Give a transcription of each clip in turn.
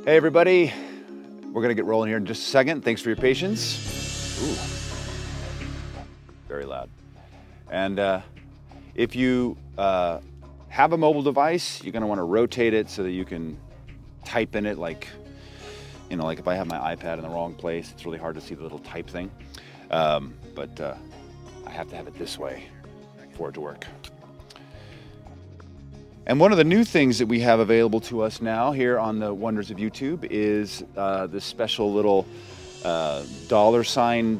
Hey everybody, we're gonna get rolling here in just a second. Thanks for your patience. Ooh, very loud. And if you have a mobile device, you're gonna wanna rotate it so that you can type in it like if I have my iPad in the wrong place, it's really hard to see the little type thing. But I have to have it this way for it to work. And one of the new things that we have available to us now here on the Wonders of YouTube is this special little dollar sign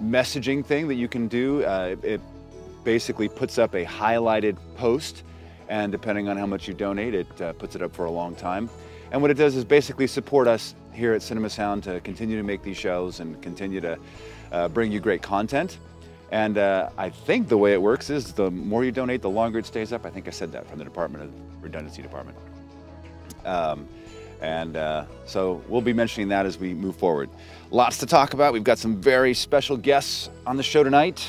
messaging thing that you can do. It basically puts up a highlighted post, and depending on how much you donate, it puts it up for a long time. And what it does is basically support us here at Cinema Sound to continue to make these shows and continue to bring you great content. And I think the way it works is the more you donate, the longer it stays up. I think I said that from the Department of Redundancy Department. So we'll be mentioning that as we move forward. Lots to talk about. We've got some very special guests on the show tonight.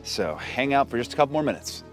So hang out for just a couple more minutes.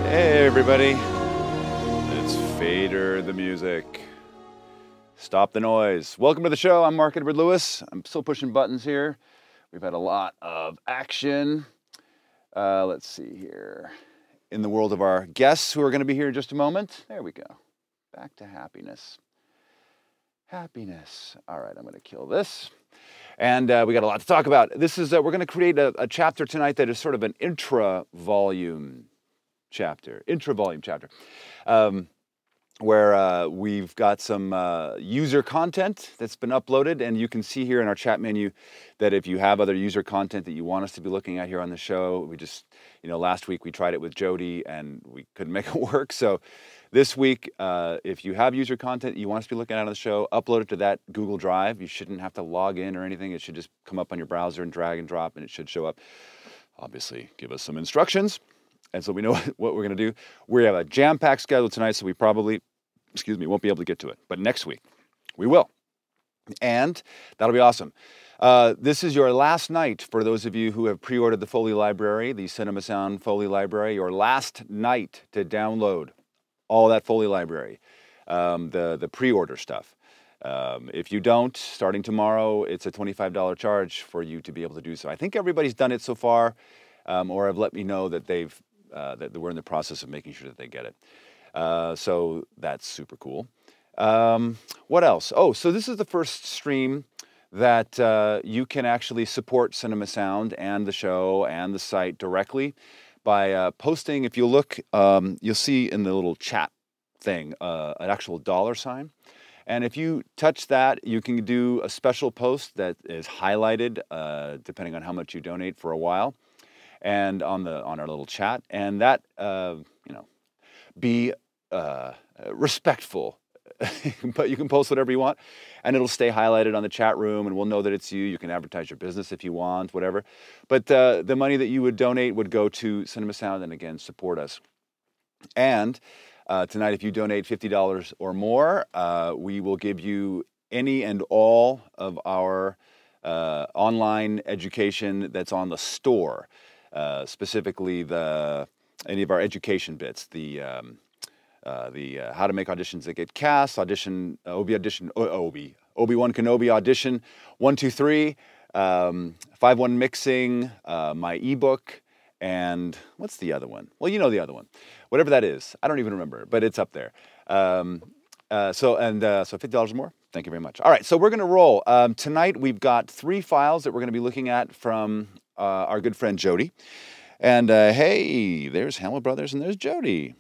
Hey everybody, it's Fader the music. Stop the noise. Welcome to the show. I'm Mark Edward Lewis. I'm still pushing buttons here. We've had a lot of action. Let's see here. In the world of our guests who are going to be here in just a moment. There we go. Back to happiness. Happiness. All right, I'm going to kill this. And we got a lot to talk about. This is, we're going to create a chapter tonight that is sort of an intra-volume chapter, where we've got some user content that's been uploaded, and you can see here in our chat menu that if you have other user content that you want us to be looking at here on the show, we just, last week we tried it with Jody and we couldn't make it work. So this week, if you have user content you want us to be looking at on the show, upload it to that Google Drive. You shouldn't have to log in or anything. It should just come up on your browser and drag and drop, and it should show up. Obviously, give us some instructions. And so we know what we're going to do. We have a jam-packed schedule tonight, so we probably, won't be able to get to it. But next week, we will. And that'll be awesome. This is your last night for those of you who have pre-ordered the Foley Library, the Cinema Sound Foley Library, your last night to download all that Foley Library, the pre-order stuff. If you don't, starting tomorrow, it's a $25 charge for you to be able to do so. I think everybody's done it so far, or have let me know that that we're in the process of making sure that they get it. So that's super cool. What else? Oh, so this is the first stream that you can actually support Cinema Sound and the show and the site directly by posting. If you look, you'll see in the little chat thing an actual $sign. And if you touch that, you can do a special post that is highlighted, depending on how much you donate for a while, and on our little chat. And that, be respectful, but you can post whatever you want, and it'll stay highlighted on the chat room, and we'll know that it's you. You can advertise your business if you want, whatever. But the money that you would donate would go to Cinema Sound, and again, support us. And tonight, if you donate $50 or more, we will give you any and all of our online education that's on the store, specifically any of our education bits, the how to make auditions that get cast, Obi-Wan Kenobi audition 1, 2, 3, 5-1 mixing, my ebook. And what's the other one? Well, you know the other one. Whatever that is. I don't even remember, but it's up there. So $50 or more. Thank you very much. All right, so we're going to roll. Tonight we've got 3 files that we're going to be looking at from our good friend Jody. And hey, there's Hamil Brothers and there's Jody.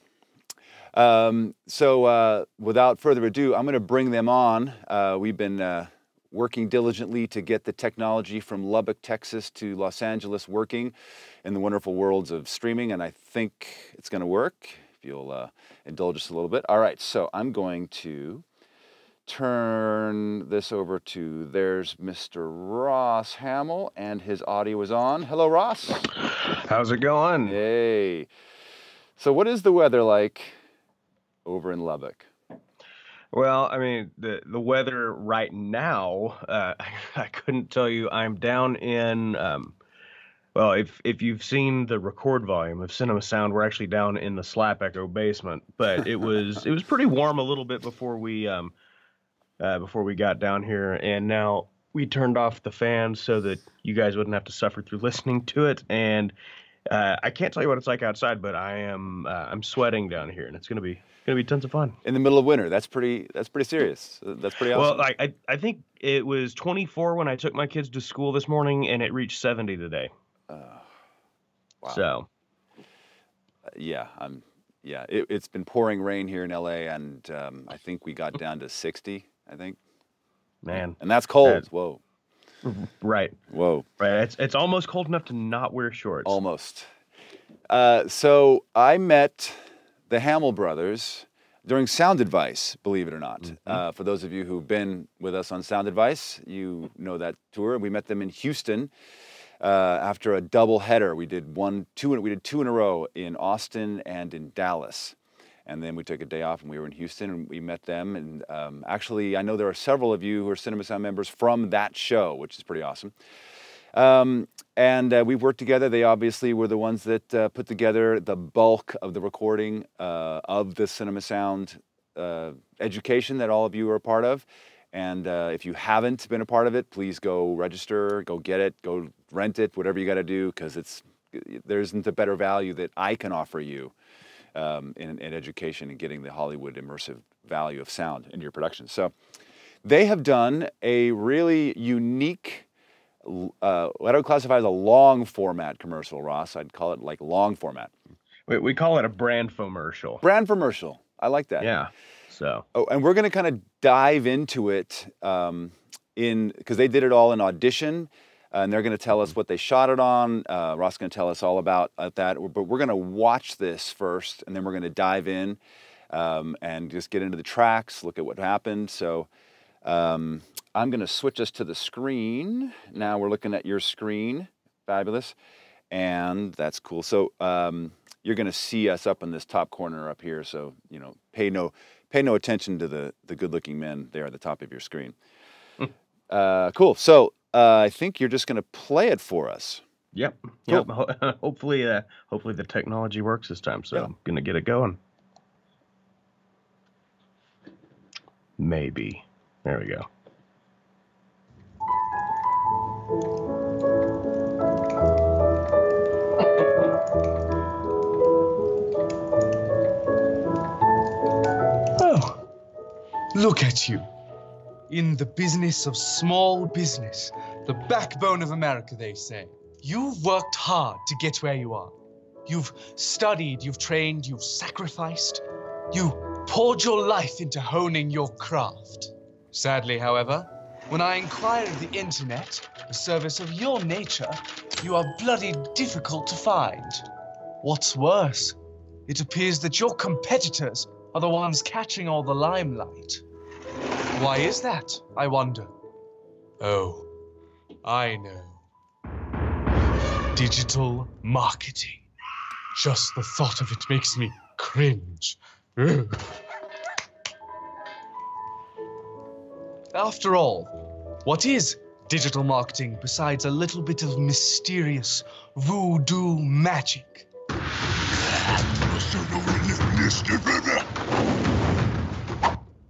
So without further ado, I'm going to bring them on. We've been working diligently to get the technology from Lubbock, Texas to Los Angeles working in the wonderful worlds of streaming, and I think it's going to work, if you'll indulge us a little bit. All right, so I'm going to turn this over to, there's Mr. Ross Hamil, and his audio is on. Hello, Ross. How's it going? Hey. So what is the weather like over in Lubbock? Well, I mean, the weather right now, I couldn't tell you. I'm down in, well, if you've seen the record volume of Cinema Sound, we're actually down in the Slap Echo basement. But it was pretty warm a little bit before we got down here, and now we turned off the fans so that you guys wouldn't have to suffer through listening to it. And I can't tell you what it's like outside, but I'm sweating down here, and it's gonna be tons of fun. In the middle of winter, that's pretty serious. That's pretty awesome. Well, I think it was 24 when I took my kids to school this morning, and it reached 70 today. Wow. So. Yeah, it's been pouring rain here in LA, and I think we got down to 60. I think. Man. And that's cold. Whoa. Right. Whoa. Right. It's almost cold enough to not wear shorts. Almost. So I met the Hamil brothers during Sound Advice, believe it or not. Mm-hmm. For those of you who've been with us on Sound Advice, you know that tour. We met them in Houston after a double header. We did two in a row in Austin and in Dallas. And then we took a day off and we were in Houston and we met them. And actually, I know there are several of you who are Cinema Sound members from that show, which is pretty awesome. And we've worked together. They obviously were the ones that put together the bulk of the recording of the Cinema Sound education that all of you are a part of. And if you haven't been a part of it, please go register, go get it, go rent it, whatever you got to do, because there isn't a better value that I can offer you in education and getting the Hollywood immersive value of sound into your production. So they have done a really unique, what I would classify as a long format commercial, Ross. I'd call it like long format. We call it a brand commercial. Brand commercial. I like that. Yeah. So. Oh, and we're going to kind of dive into it because they did it all in Audition. And they're going to tell us what they shot it on. Ross is going to tell us all about that. But we're going to watch this first, and then we're going to dive in and just get into the tracks, look at what happened. So I'm going to switch us to the screen. Now we're looking at your screen. Fabulous. And that's cool. So you're going to see us up in this top corner up here. So, pay no attention to the good-looking men there at the top of your screen. Cool. So I think you're just going to play it for us. Yep. Cool. Yep. Hopefully the technology works this time. So I'm going to get it going. Maybe. There we go. Oh, look at you. In the business of small business, the backbone of America, they say. You've worked hard to get where you are. You've studied, you've trained, you've sacrificed. You poured your life into honing your craft. Sadly, however, when I inquire of the internet, a service of your nature, you are bloody difficult to find. What's worse, it appears that your competitors are the ones catching all the limelight. Why is that, I wonder? Oh, I know. Digital marketing. Just the thought of it makes me cringe. Ugh. After all, what is digital marketing besides a little bit of mysterious voodoo magic?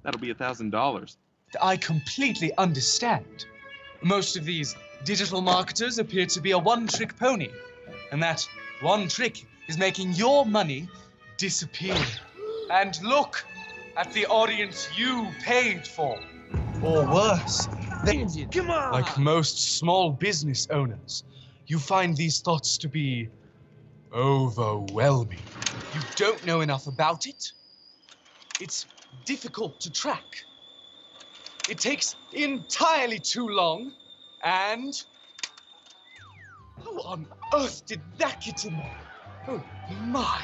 That'll be $1,000. I completely understand. Most of these digital marketers appear to be a one-trick pony, and that one trick is making your money disappear. And look at the audience you paid for. Or worse, like most small business owners, you find these thoughts to be overwhelming. You don't know enough about it. It's difficult to track. It takes entirely too long, and how on earth did that get in there? Oh my.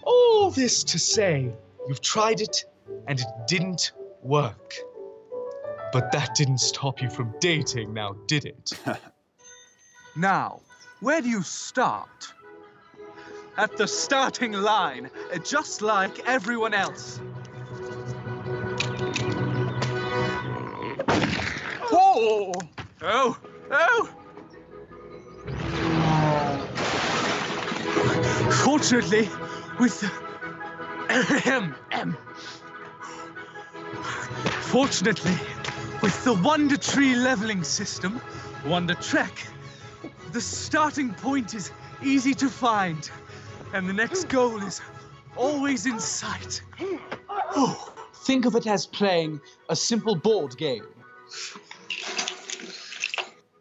All this to say, you've tried it and it didn't work. But that didn't stop you from dating now, did it? Now, where do you start? At the starting line, just like everyone else. Oh! Oh! Oh! Fortunately, with Fortunately, with the Wonder Tree leveling system, Wonder Trek, the starting point is easy to find, and the next goal is always in sight. Oh, think of it as playing a simple board game.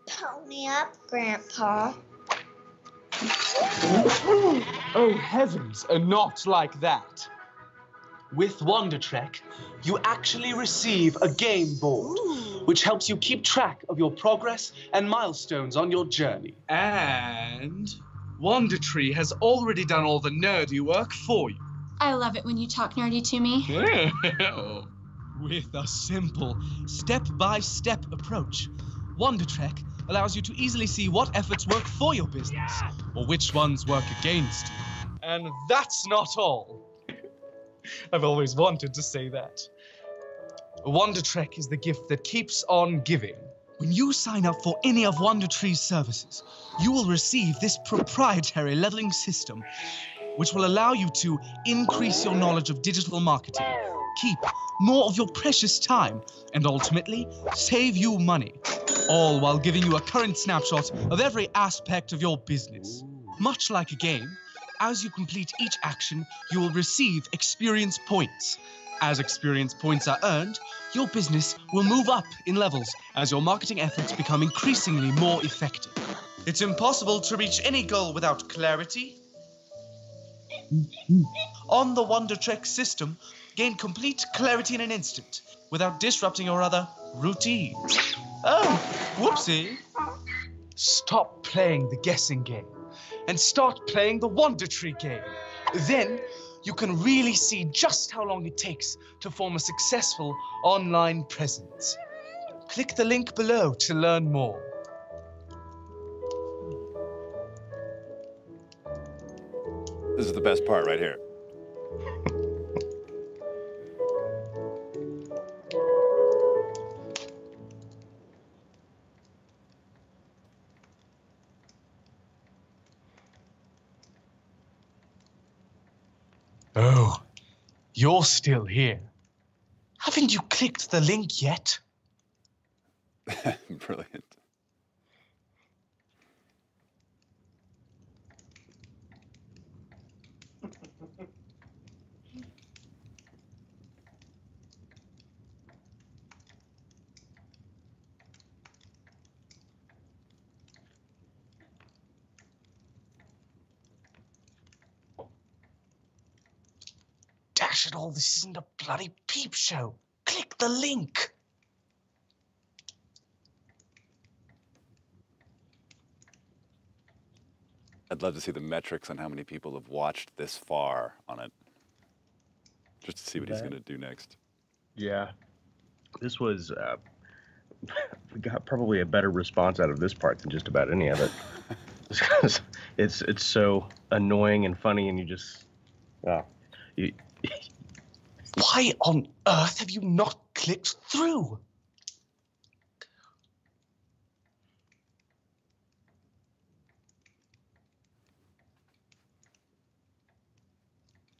Pony up, Grandpa. Oh heavens, not like that. With Wonder Trek, you actually receive a game board, which helps you keep track of your progress and milestones on your journey. And Wonder Tree has already done all the nerdy work for you. I love it when you talk nerdy to me. With a simple, step-by-step approach, Wonder Trek allows you to easily see what efforts work for your business, or which ones work against you. And that's not all. I've always wanted to say that. Wonder Trek is the gift that keeps on giving. When you sign up for any of Wonder Tree's services, you will receive this proprietary leveling system, which will allow you to increase your knowledge of digital marketing, keep more of your precious time, and ultimately save you money, all while giving you a current snapshot of every aspect of your business. Much like a game, as you complete each action, you will receive experience points. As experience points are earned, your business will move up in levels as your marketing efforts become increasingly more effective. It's impossible to reach any goal without clarity. On the Wonder Trek system, gain complete clarity in an instant without disrupting your other routines. Oh, whoopsie. Stop playing the guessing game and start playing the Wonder Tree game. Then you can really see just how long it takes to form a successful online presence. Click the link below to learn more. This is the best part right here. Oh, you're still here. Haven't you clicked the link yet? Brilliant. dash it all, this isn't a bloody peep show. Click the link. I'd love to see the metrics on how many people have watched this far on it. Just to see what he's going to do next. Yeah. This was, we got probably a better response out of this part than just about any of it. Because it's so annoying and funny, and you just, why on earth have you not clicked through?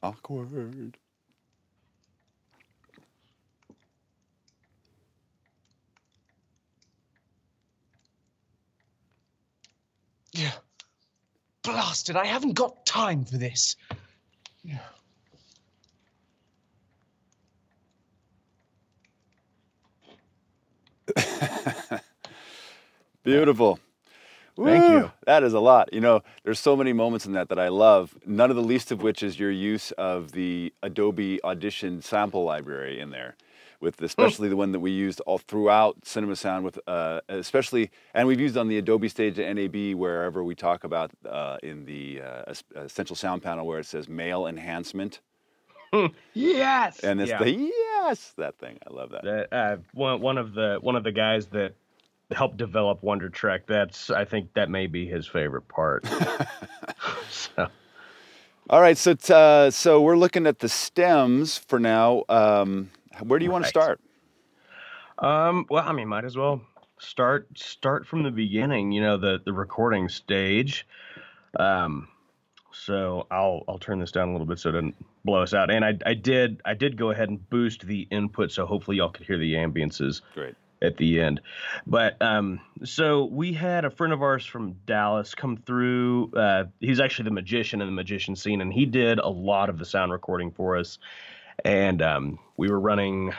Awkward. Yeah. Blasted, I haven't got time for this. Yeah. Beautiful. Thank you. That is a lot. You know, there's so many moments in that I love, none of the least of which is your use of the Adobe Audition sample library in there, with especially the one that we used all throughout Cinema Sound, with especially, and we've used on the Adobe stage at NAB wherever we talk about in the Essential Sound panel where it says male enhancement. Yes. And it's that thing. I love that. One of the guys that helped develop Wonder Trek, I think that may be his favorite part. So. All right, so we're looking at the stems for now. Where do you want to start? Well, I mean, might as well start from the beginning. You know, the recording stage. So I'll turn this down a little bit so it doesn't blow us out. And I did go ahead and boost the input, so hopefully y'all could hear the ambiances. Great. At the end. But so we had a friend of ours from Dallas come through. He's actually the magician in the magician scene, and he did a lot of the sound recording for us. And we were running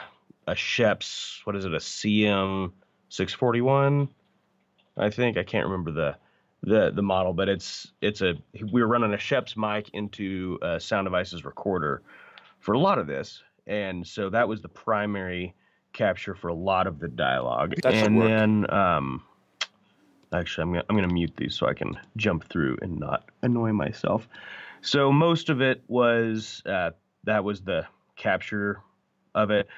a Shep's, what is it, a CM 641, I think. I can't remember the model, but we were running a Shep's mic into Sound Devices recorder for a lot of this. And so that was the primary capture for a lot of the dialogue. That should and work. Then actually I'm gonna mute these so I can jump through and not annoy myself. So most of it was that was the capture of it.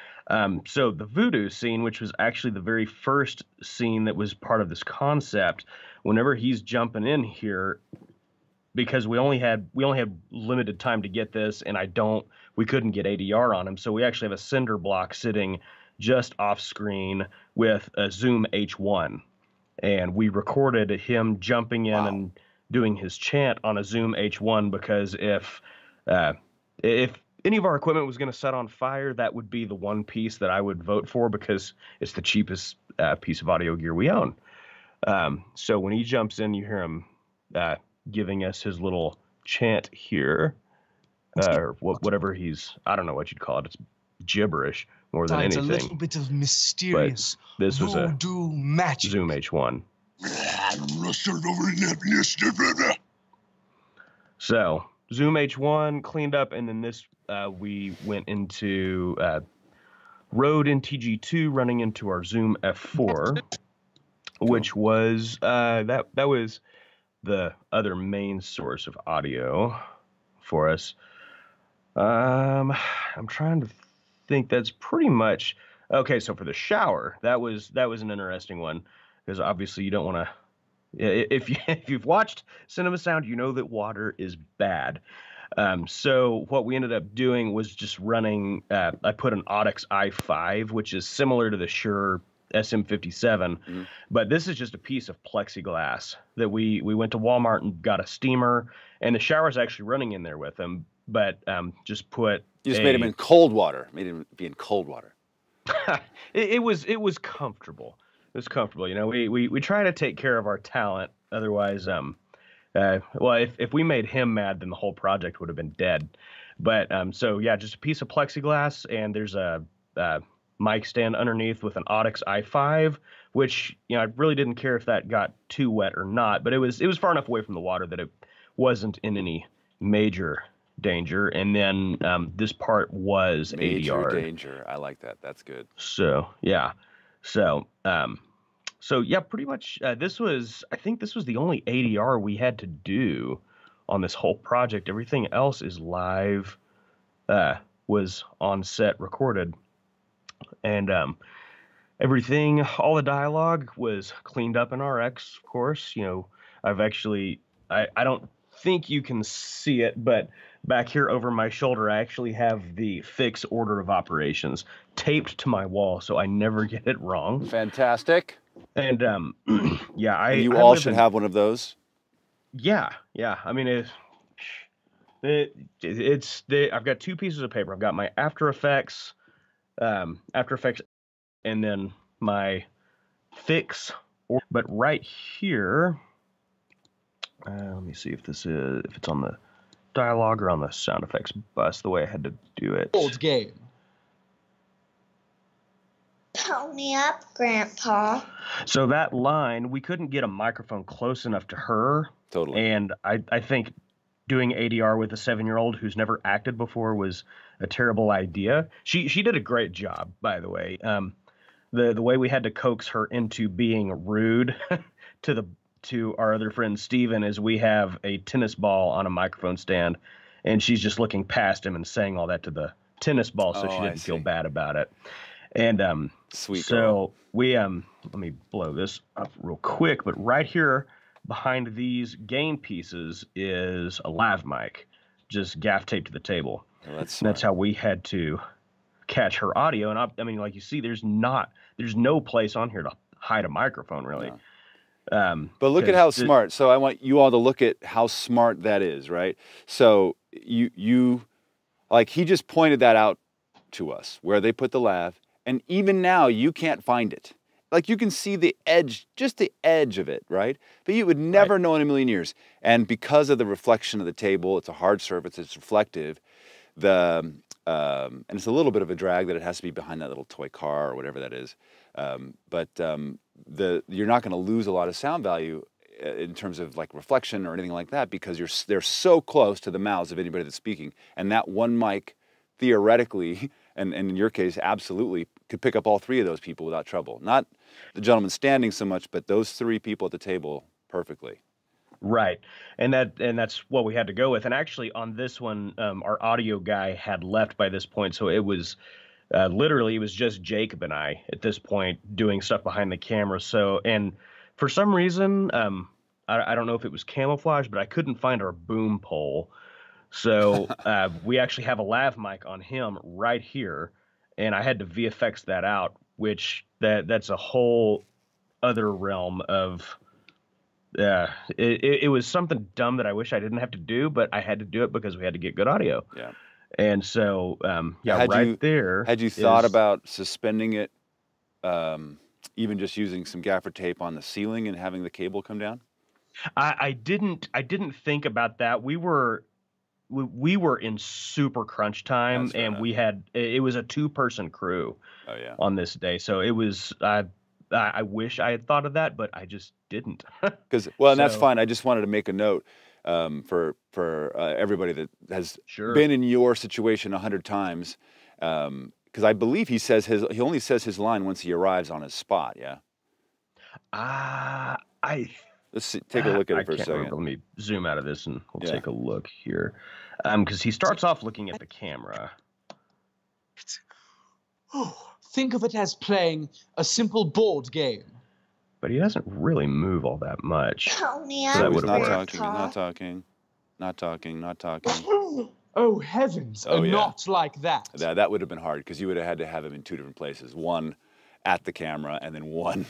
So the voodoo scene, which was actually the very first scene that was part of this concept, whenever he's jumping in here, because we only had limited time to get this, and we couldn't get ADR on him, so we actually have a cinder block sitting just off screen with a Zoom H1, and we recorded him jumping in and doing his chant on a Zoom H1, because if any of our equipment was going to set on fire, that would be the one piece that I would vote for, because it's the cheapest piece of audio gear we own. So when he jumps in, you hear him giving us his little chant here, or whatever I don't know what you'd call it. It's gibberish more than anything. It's a little bit of mysterious but this was a voodoo magic. Zoom H1. So Zoom H1 cleaned up, and then this we went into Rode NTG2 running into our Zoom F4, which was that was the other main source of audio for us. I'm trying to think. That's pretty much okay. So for the shower, that was an interesting one, because obviously you don't want to. If you've watched Cinema Sound, you know that water is bad. So what we ended up doing was just running. I put an Audix i5, which is similar to the Shure SM57, but this is just a piece of plexiglass that we went to Walmart and got a steamer, and the shower's actually running in there with them. But just put. You just made him in cold water. Made him be in cold water. It was comfortable. It was comfortable. You know, we try to take care of our talent. Otherwise, well, if we made him mad, then the whole project would have been dead. But so yeah, just a piece of plexiglass, and there's a mic stand underneath with an Audix i5, which, you know, I really didn't care if that got too wet or not, but it was far enough away from the water that it wasn't in any major danger, and then this part was Major ADR. danger. I like that. That's good. So yeah, so so yeah, pretty much I think this was the only ADR we had to do on this whole project. Everything else is live, was on set recorded, and everything, all the dialogue was cleaned up in RX, of course. I've actually, I don't think you can see it, but back here over my shoulder, I actually have the fix order of operations taped to my wall, so I never get it wrong. Fantastic. And yeah, And you all should have one of those. Yeah. I mean, I've got two pieces of paper. I've got my After Effects, and then my fix. But right here, let me see if it's on the dialogue or on the sound effects bus, the way I had to do it. Old game. Pony up, Grandpa. So that line, we couldn't get a microphone close enough to her. Totally. And I think doing ADR with a 7-year-old who's never acted before was a terrible idea. She did a great job, by the way. The way we had to coax her into being rude to our other friend Steven is we have a tennis ball on a microphone stand, and she's just looking past him and saying all that to the tennis ball, so she didn't feel bad about it. And sweet. So girl. we let me blow this up real quick, but right here behind these game pieces is a lav mic, just gaff taped to the table. Oh, that's how we had to catch her audio. And I mean, like you see, there's no place on here to hide a microphone, really. No. But look at how smart. So I want you all to look at how smart that is, right? So you like, he just pointed that out to us where they put the lav, and even now you can't find it. Like, you can see the edge, just the edge of it, right? But you would never know in a million years. And because of the reflection of the table, it's a hard surface, it's reflective. And it's a little bit of a drag that it has to be behind that little toy car or whatever that is. But you're not going to lose a lot of sound value in terms of like reflection or anything like that, because they're so close to the mouths of anybody that's speaking. And that one mic, theoretically, and in your case, absolutely, could pick up all three of those people without trouble. Not the gentleman standing so much, but those three people at the table perfectly. Right. And that's what we had to go with. And actually on this one, our audio guy had left by this point. So it was literally, it was just Jacob and I at this point doing stuff behind the camera. So, and for some reason, I don't know if it was camouflage, but I couldn't find our boom pole. So we actually have a lav mic on him right here. And I had to VFX that out, which that's a whole other realm of... it was something dumb that I wish I didn't have to do, but I had to do it because we had to get good audio. Yeah. And so, there. Had you thought about suspending it, even just using some gaffer tape on the ceiling and having the cable come down? I didn't think about that. We were in super crunch time, and it was a 2-person crew. Oh yeah. On this day, so it was. I wish I had thought of that, but I just didn't. And that's fine. I just wanted to make a note for everybody that has been in your situation 100 times, because I believe he only says his line once he arrives on his spot. Yeah. Let's take a look at it for a second. Let me zoom out of this and we'll take a look here, because he starts off looking at the camera. Think of it as playing a simple board game. But he doesn't really move all that much. Pony So up, he's not Grandpa. talking, not talking. Oh, heavens. Oh, yeah. Not like that. That would have been hard, because you would have had to have him in 2 different places. One at the camera, and then one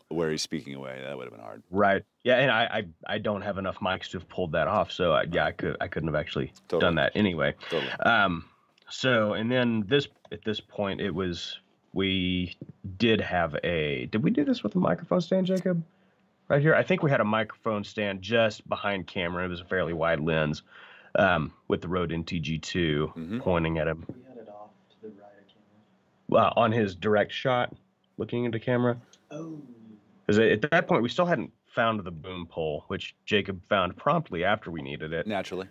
where he's speaking away. That would have been hard. Right. Yeah, and I don't have enough mics to have pulled that off, so I couldn't have actually done that anyway. Totally. So, and then at this point, we did we do this with a microphone stand, Jacob? Right here? I think we had a microphone stand just behind camera. It was a fairly wide lens, with the Rode NTG2 pointing at him. We had it off to the right of camera. Well, on his direct shot, looking into camera. Oh. Because at that point, we still hadn't found the boom pole, which Jacob found promptly after we needed it. Naturally.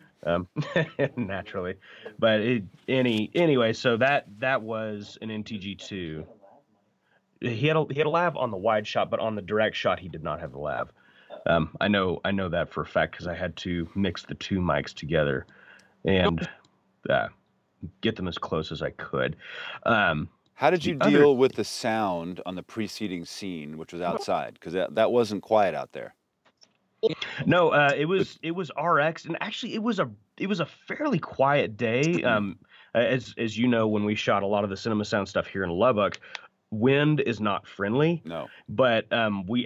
naturally. But anyway, so that was an NTG2. He had a lav on the wide shot, but on the direct shot he did not have the lav. I know that for a fact because I had to mix the two mics together and get them as close as I could. How did you deal with the sound on the preceding scene, which was outside? Because that wasn't quiet out there. No, it was RX, and actually it was a fairly quiet day. As you know, when we shot a lot of the cinema sound stuff here in Lubbock, wind is not friendly. No. But we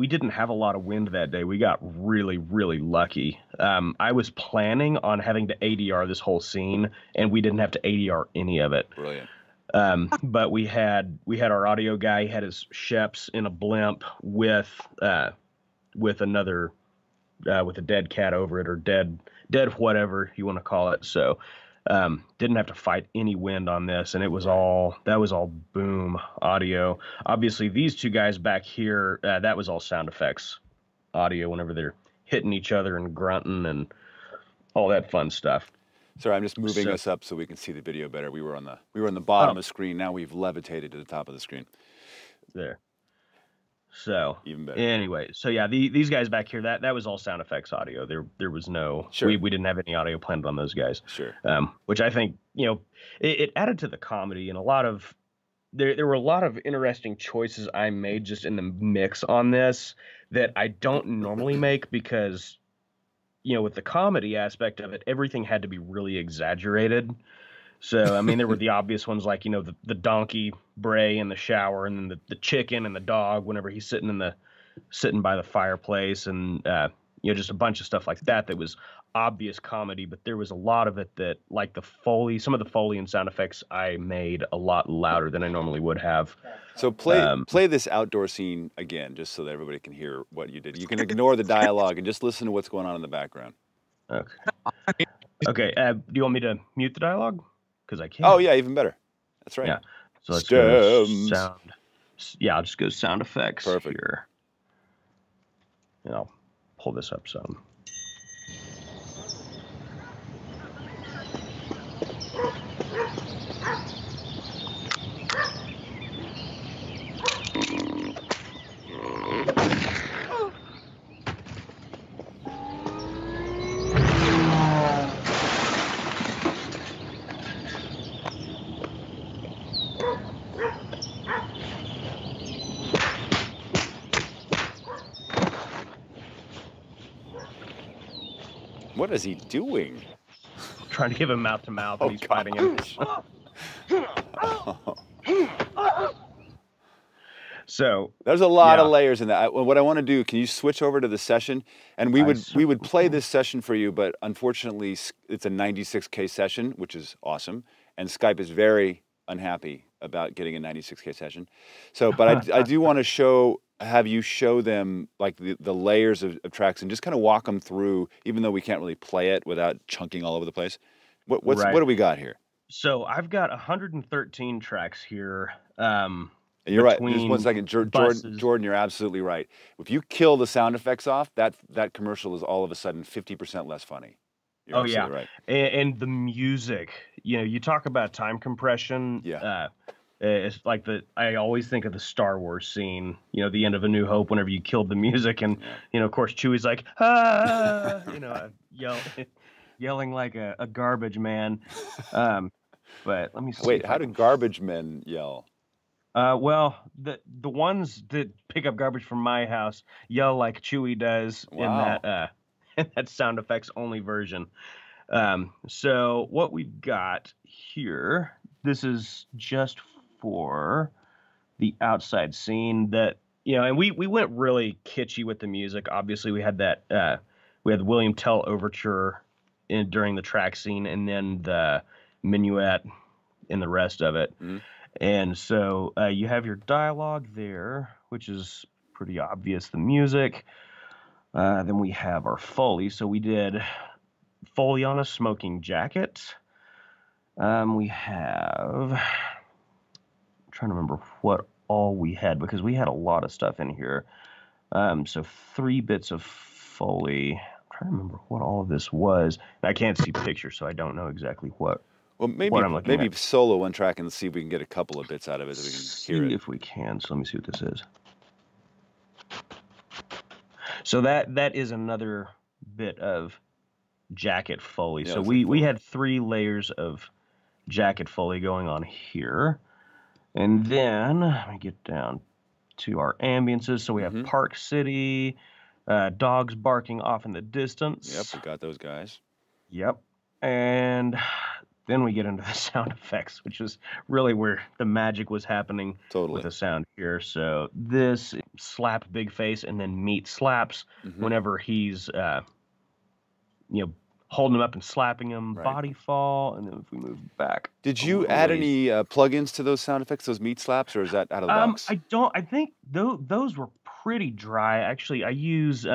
didn't have a lot of wind that day. We got really, really lucky. I was planning on having to ADR this whole scene, and we didn't have to ADR any of it. Brilliant. But we had our audio guy. He had his Sheps in a blimp with another with a dead cat over it, or dead whatever you want to call it. So didn't have to fight any wind on this, and that was all boom audio. Obviously these two guys back here, that was all sound effects audio whenever they're hitting each other and grunting and all that fun stuff. Sorry, I'm just moving us up so we can see the video better. We were on the bottom of the screen. Now we've levitated to the top of the screen. There. So even better. Anyway, so yeah, these guys back here, that was all sound effects audio. There was no, sure. we didn't have any audio planned on those guys. Sure. Which I think, it added to the comedy, and there were a lot of interesting choices I made just in the mix on this that I don't normally make because, with the comedy aspect of it, everything had to be really exaggerated. So, I mean, there were the obvious ones like, the donkey bray in the shower, and then the chicken and the dog whenever he's sitting by the fireplace, and, just a bunch of stuff like that was obvious comedy. But there was a lot of it that, like some of the Foley and sound effects I made a lot louder than I normally would have. So play this outdoor scene again, just so that everybody can hear what you did. You can ignore the dialogue and just listen to what's going on in the background. Okay. Okay. Do you want me to mute the dialogue? Because I can. Oh yeah, even better. That's right. Yeah. So let's go sound. Yeah, I'll just go sound effects. Perfect. Here. And I'll pull this up some. What is he doing? Trying to give him mouth to mouth, and he's fighting him. So there's a lot of layers in that. What I want to do, can you switch over to the session? And we would play this session for you, but unfortunately it's a 96K session, which is awesome. And Skype is very unhappy about getting a 96K session. So, but I do want to have you show them like the layers of tracks and just kind of walk them through, even though we can't really play it without chunking all over the place. What do we got here? So I've got 113 tracks here. You're right. Just 1 second, Jordan. You're absolutely right. If you kill the sound effects off, that commercial is all of a sudden 50% less funny. You're absolutely right. And the music. You talk about time compression. Yeah. It's like I always think of the Star Wars scene. The end of A New Hope. Whenever you killed the music, and of course Chewie's like, ah, yelling like a garbage man. But let me see. Wait, how do garbage men yell? Well, the ones that pick up garbage from my house yell like Chewie does in that sound effects only version. So what we've got here, this is just for the outside scene that, and we went really kitschy with the music. Obviously we had that, we had the William Tell overture during the track scene, and then the minuet in the rest of it. Mm-hmm. And so you have your dialogue there, which is pretty obvious, the music. Then we have our Foley. So we did Foley on a smoking jacket. We have, I'm trying to remember what all we had, because we had a lot of stuff in here. So 3 bits of Foley. I'm trying to remember what all of this was. I can't see pictures, so I don't know exactly what. Well, what I'm looking maybe at. solo one track and see if we can get a couple of bits out of it so we can hear it. See if we can. So let me see what this is. So that is another bit of jacket foley. Yeah, so looks like we foley. had 3 layers of jacket foley going on here. And then let me get down to our ambiences. So we have Park City, dogs barking off in the distance. Yep, we got those guys. Yep. And then we get into the sound effects, which is really where the magic was happening with the sound here. So this slap big face and then meat slaps whenever he's holding him up and slapping him, body fall, and then if we move back. Did you add any plugins to those sound effects, those meat slaps, or is that out of the box? I think those were pretty dry. Actually, I use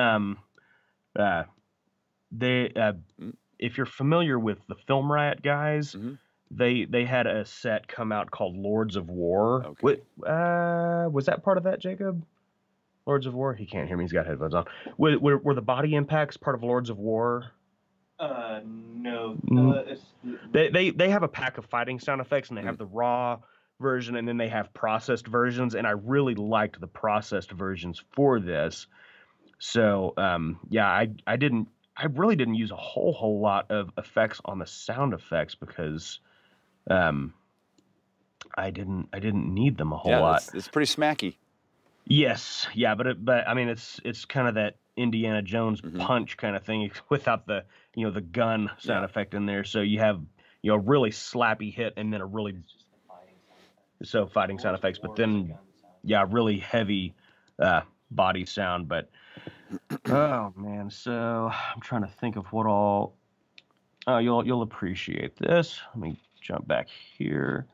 if you're familiar with the Film Riot guys, they had a set come out called Lords of War. Okay. Was that part of that, Jacob? Lords of War? He can't hear me. He's got headphones on. Were the body impacts part of Lords of War? No. They have a pack of fighting sound effects, and they have the raw version, and then they have processed versions, and I really liked the processed versions for this. So yeah, I really didn't use a whole lot of effects on the sound effects because I didn't need them a whole lot. It's pretty smacky. Yes, yeah, but I mean it's kind of that Indiana Jones punch kind of thing without the the gun sound effect in there. So you have a really slappy hit and then a really fighting sound effects, but then really heavy body sound. But oh man, so I'm trying to think of what all. Oh, you'll appreciate this. Let me jump back here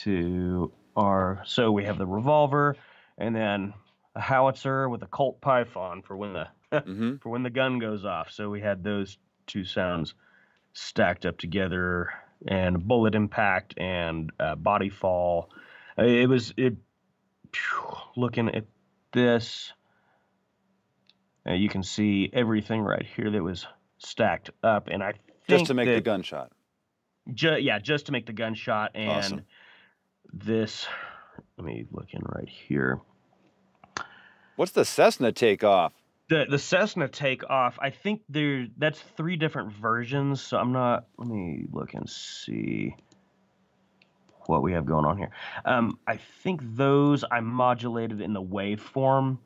to our. So we have the revolver, and then a howitzer with a Colt Python for when the for when the gun goes off. So we had those 2 sounds stacked up together, and bullet impact and body fall. Looking at this. You can see everything right here that was stacked up, and I think just to make the gunshot. Just to make the gunshot, and awesome. This. Let me look in right here. What's the Cessna takeoff? The Cessna takeoff. I think that's 3 different versions. So I'm not. Let me look and see what we have going on here. I think those I modulated in the waveform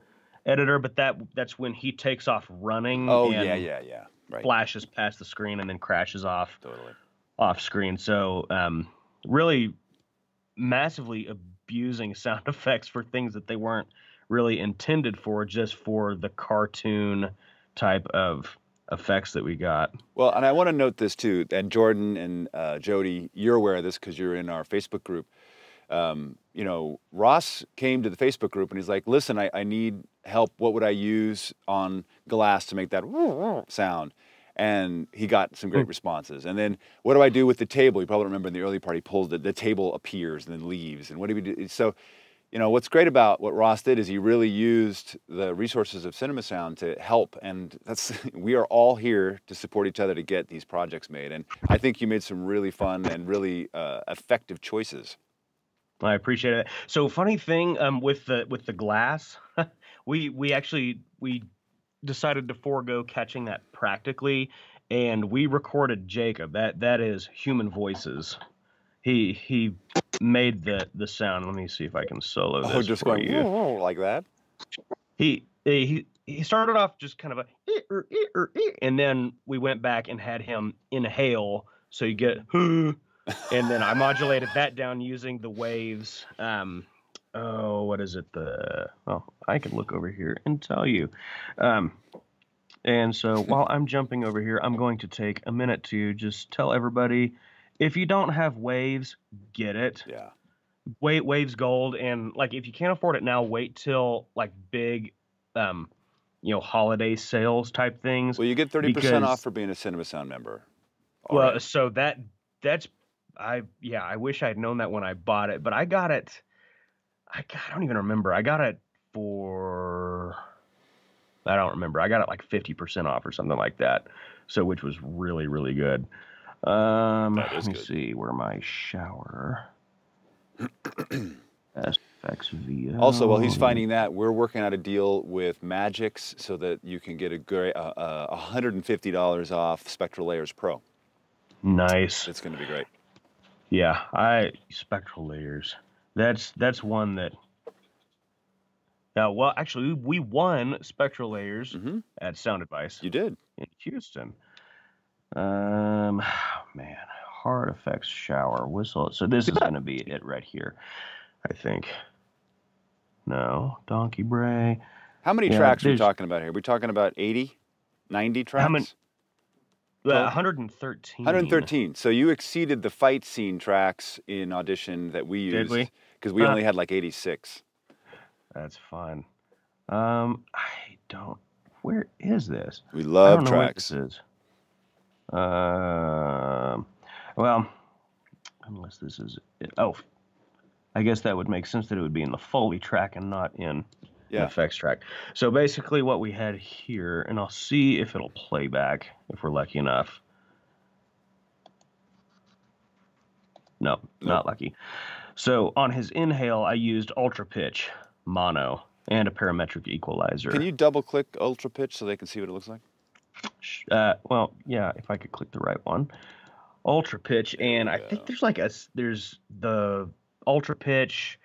editor, but that's when he takes off running. Oh, and yeah. Right. Flashes past the screen and then crashes off. Totally. Off screen. So really massively abusing sound effects for things that they weren't really intended for, just for the cartoon type of effects that we got. Well, and I want to note this too, and Jordan and Jody, you're aware of this because you're in our Facebook group. Ross came to the Facebook group and he's like, listen, I need help. What would I use on glass to make that sound? And he got some great responses. And then what do I do with the table? You probably remember in the early part, he pulls the table appears and then leaves. And what do we do? So, what's great about what Ross did is he really used the resources of Cinema Sound to help. And we are all here to support each other to get these projects made. And I think you made some really fun and really effective choices. I appreciate it. So funny thing with the glass, we actually decided to forego catching that practically, and we recorded Jacob. That is human voices. He made the sound. Let me see if I can solo this just for going you. Like that. He started off just kind of and then we went back and had him inhale, so you get and then I modulated that down using the waves. What is it? I can look over here and tell you. And so while I'm jumping over here, I'm going to take a minute to just tell everybody, if you don't have waves, get it. Yeah. Waves gold, and like if you can't afford it now, wait till like big, holiday sales type things. Well, you get 30% off for being a Cinema Sound member. Well, so that's I wish I'd known that when I bought it, but I got it. I don't even remember. I got it for I don't remember. I got it like 50% off or something like that. So, which was really, really good. Let me see where my shower. SFX VO. Also, while he's finding that, we're working out a deal with Magix so that you can get a great $150 off Spectral Layers Pro. Nice. It's going to be great. Yeah, Spectral Layers. That's one that. Well, actually, we won Spectral Layers at Sound Advice. You did in Houston. Man, hard effects shower whistle. So this is going to be it right here, I think. No, Donkey Bray. How many tracks are we talking about here? Are we talking about 80, 90 tracks? How many? 113. 113. So you exceeded the fight scene tracks in Audition that we used. Did we? Because we only had like 86. That's fine. I don't. Where is this? We love I don't know tracks. Where this is. Well, unless this is it. Oh, I guess that would make sense that it would be in the Foley track and not in the effects track. So basically what we had here, and I'll see if it'll play back if we're lucky enough. No, not lucky. So on his inhale, I used ultra pitch, mono, and a parametric equalizer. Can you double click ultra pitch so they can see what it looks like? Well, yeah, if I could click the right one. Ultra pitch, and I think there's the ultra pitch.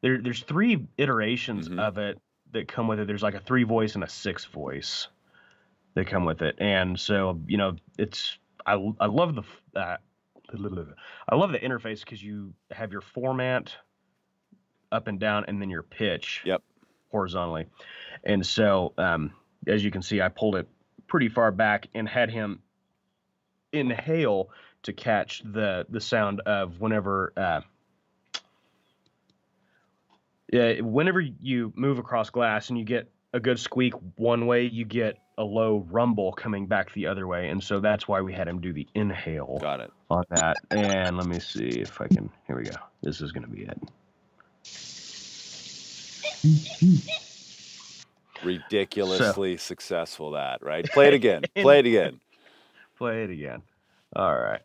There's 3 iterations of it that come with it. There's like a 3-voice and a 6-voice that come with it, and so I love the interface because you have your format up and down, and then your pitch horizontally, and so as you can see, I pulled it pretty far back and had him inhale to catch the sound of whenever you move across glass and you get a good squeak one way, you get a low rumble coming back the other way, and so that's why we had him do the inhale. Got it. On that. And let me see if I can. Here we go. This is going to be it. Ridiculously successful, that, right? Play it again. Play it again. Play it again. All right.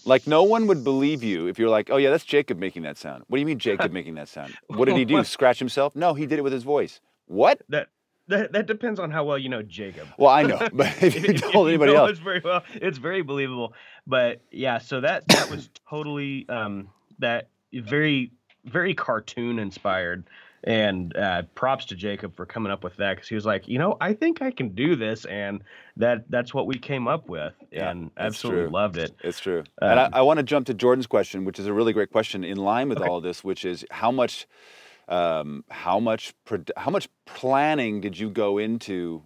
Like, no one would believe you if you're like, oh, yeah, that's Jacob making that sound. What do you mean Jacob making that sound? What did he do? Scratch himself? No, he did it with his voice. What? That depends on how well you know Jacob. Well, I know, but if you told anybody else. It's very believable. But, yeah, so that was totally that very, very cartoon-inspired. And props to Jacob for coming up with that, because he was like, I think I can do this, and that's what we came up with, and absolutely loved it. It's true. And I want to jump to Jordan's question, which is a really great question in line with all of this, which is how much planning did you go into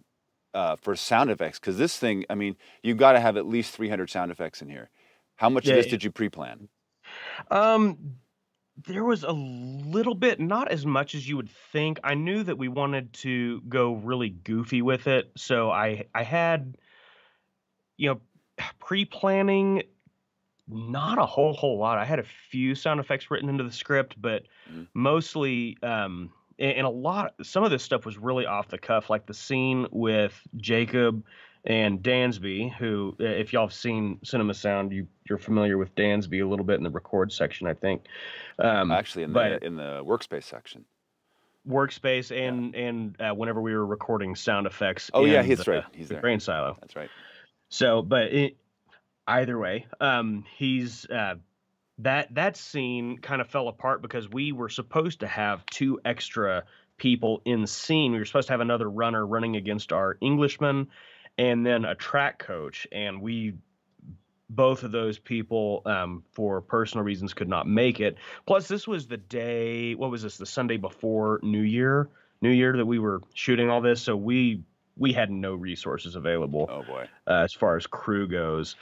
for sound effects? Because this thing, I mean, you've got to have at least 300 sound effects in here. How much of this did you pre-plan? There was a little bit, not as much as you would think. I knew that we wanted to go really goofy with it, so I had, pre-planning, not a whole lot. I had a few sound effects written into the script, but mostly, and some of this stuff was really off the cuff, like the scene with Jacob and Dansby, who, if y'all have seen Cinema Sound, you're familiar with Dansby a little bit in the record section, I think. Actually, in the workspace section. Workspace and whenever we were recording sound effects. Oh yeah, he's right. He's the there. Grain Silo. That's right. So, but either way, he's that scene kind of fell apart because we were supposed to have 2 extra people in the scene. We were supposed to have another runner running against our Englishman, and then a track coach, and both of those people, for personal reasons, could not make it. Plus, this was the day, the Sunday before New Year that we were shooting all this, so we had no resources available. Oh, boy. As far as crew goes.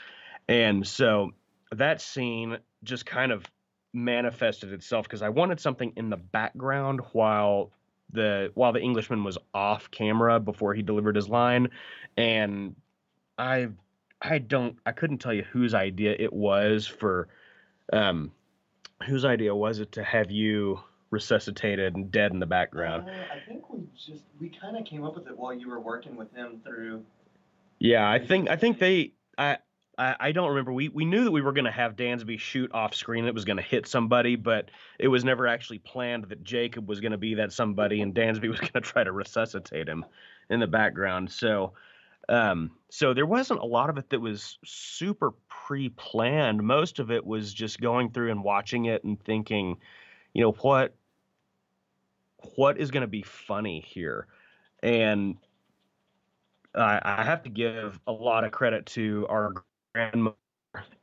And so that scene just kind of manifested itself, because I wanted something in the background while the Englishman was off camera before he delivered his line, and I couldn't tell you whose idea it was to have you resuscitated and dead in the background. I think we kind of came up with it while you were working with him through. Yeah, I think I don't remember. We knew that we were going to have Dansby shoot off screen that was going to hit somebody, but it was never actually planned that Jacob was going to be that somebody and Dansby was going to try to resuscitate him in the background. So so there wasn't a lot of it that was super pre-planned. Most of it was just going through and watching it and thinking, you know, what is going to be funny here? And I have to give a lot of credit to our grandmother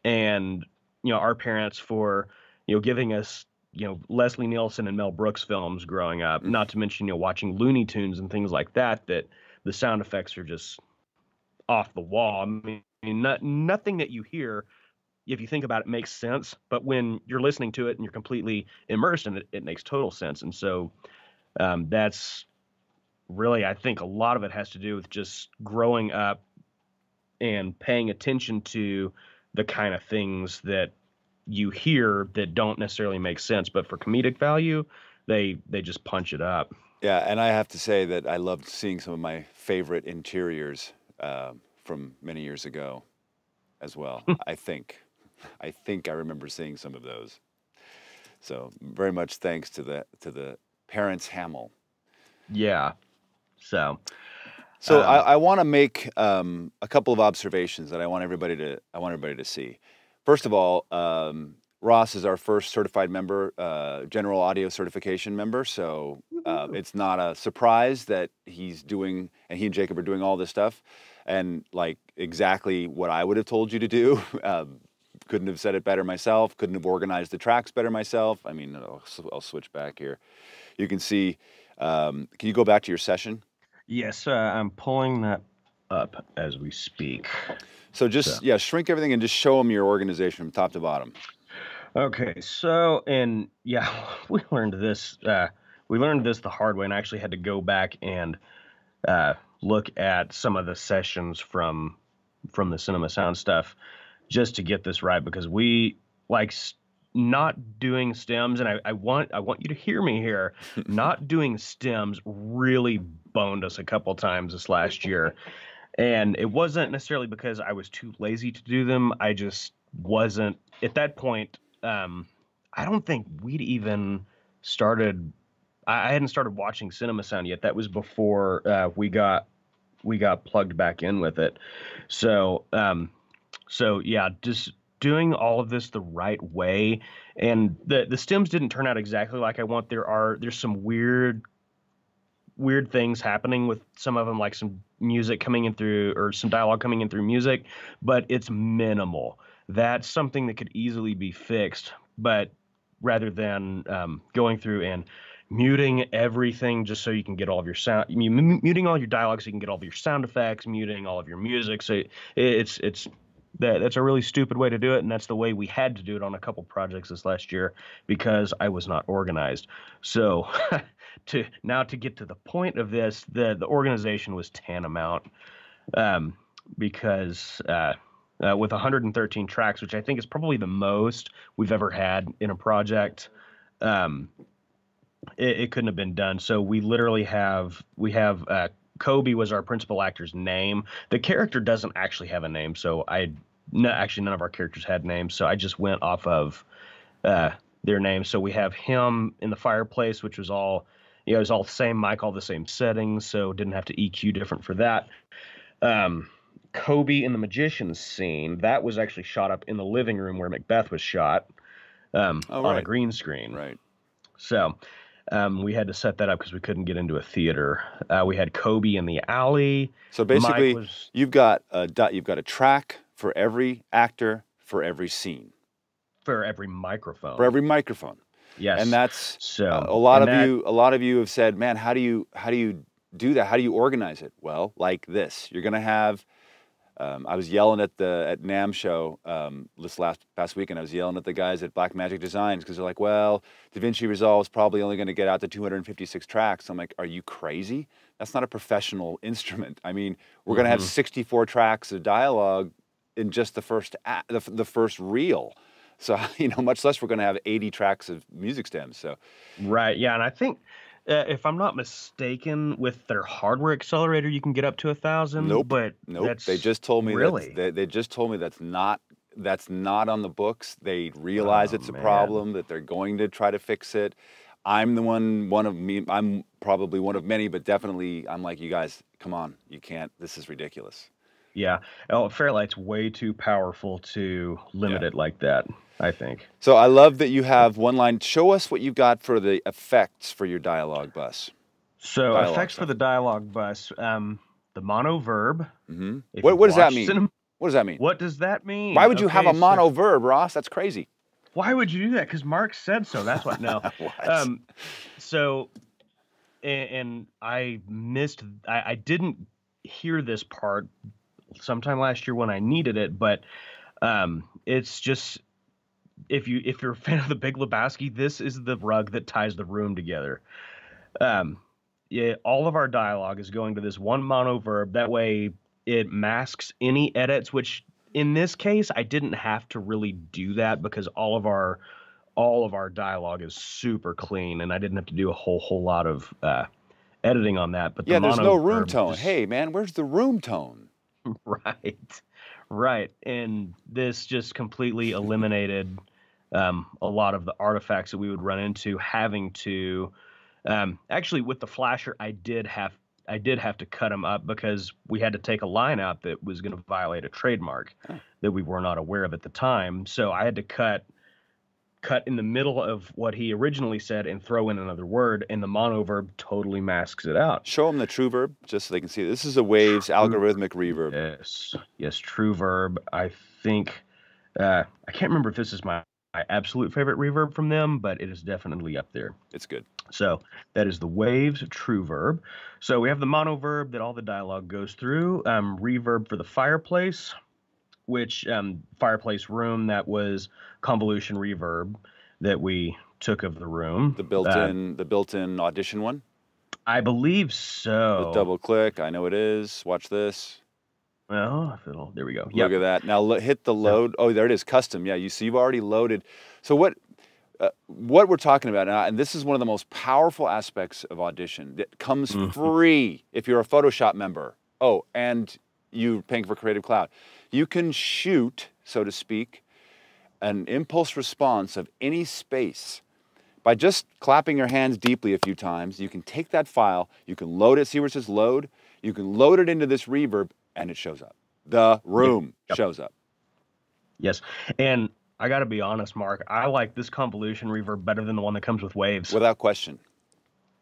and, you know, our parents for, you know, giving us, you know, Leslie Nielsen and Mel Brooks films growing up, not to mention, you know, watching Looney Tunes and things like that, that the sound effects are just off the wall. I mean, nothing that you hear, if you think about it, makes sense, but when you're listening to it and you're completely immersed in it, it makes total sense. And so that's really, I think a lot of it has to do with just growing up and paying attention to the kind of things that you hear that don't necessarily make sense, but for comedic value, they just punch it up. Yeah, and I have to say that I loved seeing some of my favorite interiors from many years ago as well. I think I remember seeing some of those. So very much thanks to the parents Hamil. Yeah. So I want to make a couple of observations that I want everybody to see. First of all, Ross is our first certified member, general audio certification member. So it's not a surprise that he's doing, and he and Jacob are doing all this stuff, and like exactly what I would have told you to do. Couldn't have said it better myself. Couldn't have organized the tracks better myself. I mean, I'll switch back here. You can see. Can you go back to your session? Yes, I'm pulling that up as we speak. So just shrink everything and just show them your organization from top to bottom. Okay, so and yeah, we learned this the hard way, and I actually had to go back and look at some of the sessions from the Cinema Sound stuff just to get this right, because we like not doing stems, and I want you to hear me here. Not doing stems really boned us a couple times this last year, and it wasn't necessarily because I was too lazy to do them. I just wasn't at that point. I don't think we'd even started. I hadn't started watching Cinema Sound yet. That was before we got plugged back in with it. So yeah, just doing all of this the right way, and the stems didn't turn out exactly like I want. There's some weird things happening with some of them, like some music coming in through, or some dialogue coming in through music, but it's minimal. That's something that could easily be fixed, but rather than going through and muting everything just so you can get all of your sound, muting all your dialogue so you can get all of your sound effects, muting all of your music, so that's a really stupid way to do it, and that's the way we had to do it on a couple projects this last year because I was not organized. So to get to the point of this, the organization was tantamount, because with 113 tracks, which I think is probably the most we've ever had in a project, it couldn't have been done. So we literally have Kobe was our principal actor's name. The character doesn't actually have a name, so actually none of our characters had names, so I just went off of their names. So we have him in the fireplace, which was all, it was all the same mic, all the same settings, so didn't have to EQ different for that. Kobe in the magician's scene, that was actually shot up in the living room where Macbeth was shot, on a green screen. Right. So we had to set that up because we couldn't get into a theater. We had Kobe in the alley. So basically, you've got a track for every actor for every scene. For every microphone. For every microphone. Yes. And that's so a lot of you have said, man, how do you do that? How do you organize it? Well, like this. You're gonna have. I was yelling at NAMM show this past weekend. I was yelling at the guys at Black Magic Designs because they're like, well, DaVinci Resolve is probably only going to get out to 256 tracks. I'm like, are you crazy? That's not a professional instrument. I mean, we're going to have 64 tracks of dialogue in just the first reel. So, much less we're going to have 80 tracks of music stems. So, Right. Yeah, and I think if I'm not mistaken, with their hardware accelerator, you can get up to 1,000. nope, But nope. They that's just told me really. they just told me that's not on the books. They realize it's a problem, that they're going to try to fix it. I'm I'm probably one of many, but definitely I'm like, you guys, come on, you can't. This is ridiculous. Yeah. Oh, Fairlight's way too powerful to limit it like that, I think. So I love that you have one line. Show us what you've got for the effects for your dialogue bus. So effects for the dialogue bus, the mono verb. Mm-hmm. What does that mean? What does that mean? What does that mean? Why would you have a mono verb, Ross? That's crazy. Why would you do that? Because Mark said so. That's what. No. So, and I missed. I didn't hear this part sometime last year when I needed it, but it's just if you're a fan of The Big Lebowski, this is the rug that ties the room together. Yeah, all of our dialogue is going to this one mono verb. That way, it masks any edits. Which in this case, I didn't have to really do that because all of our dialogue is super clean, and I didn't have to do a whole lot of editing on that. But yeah, there's no room tone. Hey, man, where's the room tone? Right. And this just completely eliminated a lot of the artifacts that we would run into having to. Actually, with the flasher, I did have to cut them up because we had to take a line out that was going to violate a trademark that we were not aware of at the time. So I had to cut in the middle of what he originally said and throw in another word, and the mono verb totally masks it out. Show them the true verb just so they can see. This is a Waves algorithmic reverb. Yes, true verb. I think I can't remember if this is my absolute favorite reverb from them, but it is definitely up there. It's good. So that is the Waves true verb. So we have the mono verb that all the dialogue goes through. Reverb for the fireplace, which fireplace room, that was convolution reverb that we took of the room. The built-in audition one? I believe so. The double click, I know it is. Watch this. Well, there we go. Look at that. Now hit the load. Oh, there it is, custom. Yeah, you've already loaded. So what we're talking about now, and this is one of the most powerful aspects of Audition that comes free if you're a Photoshop member. Oh, and you're paying for Creative Cloud. You can shoot, so to speak, an impulse response of any space by just clapping your hands deeply a few times. You can take that file, you can load it, see where it says load, you can load it into this reverb, and it shows up. The room shows up. Yes, and I got to be honest, Mark, I like this convolution reverb better than the one that comes with Waves. Without question.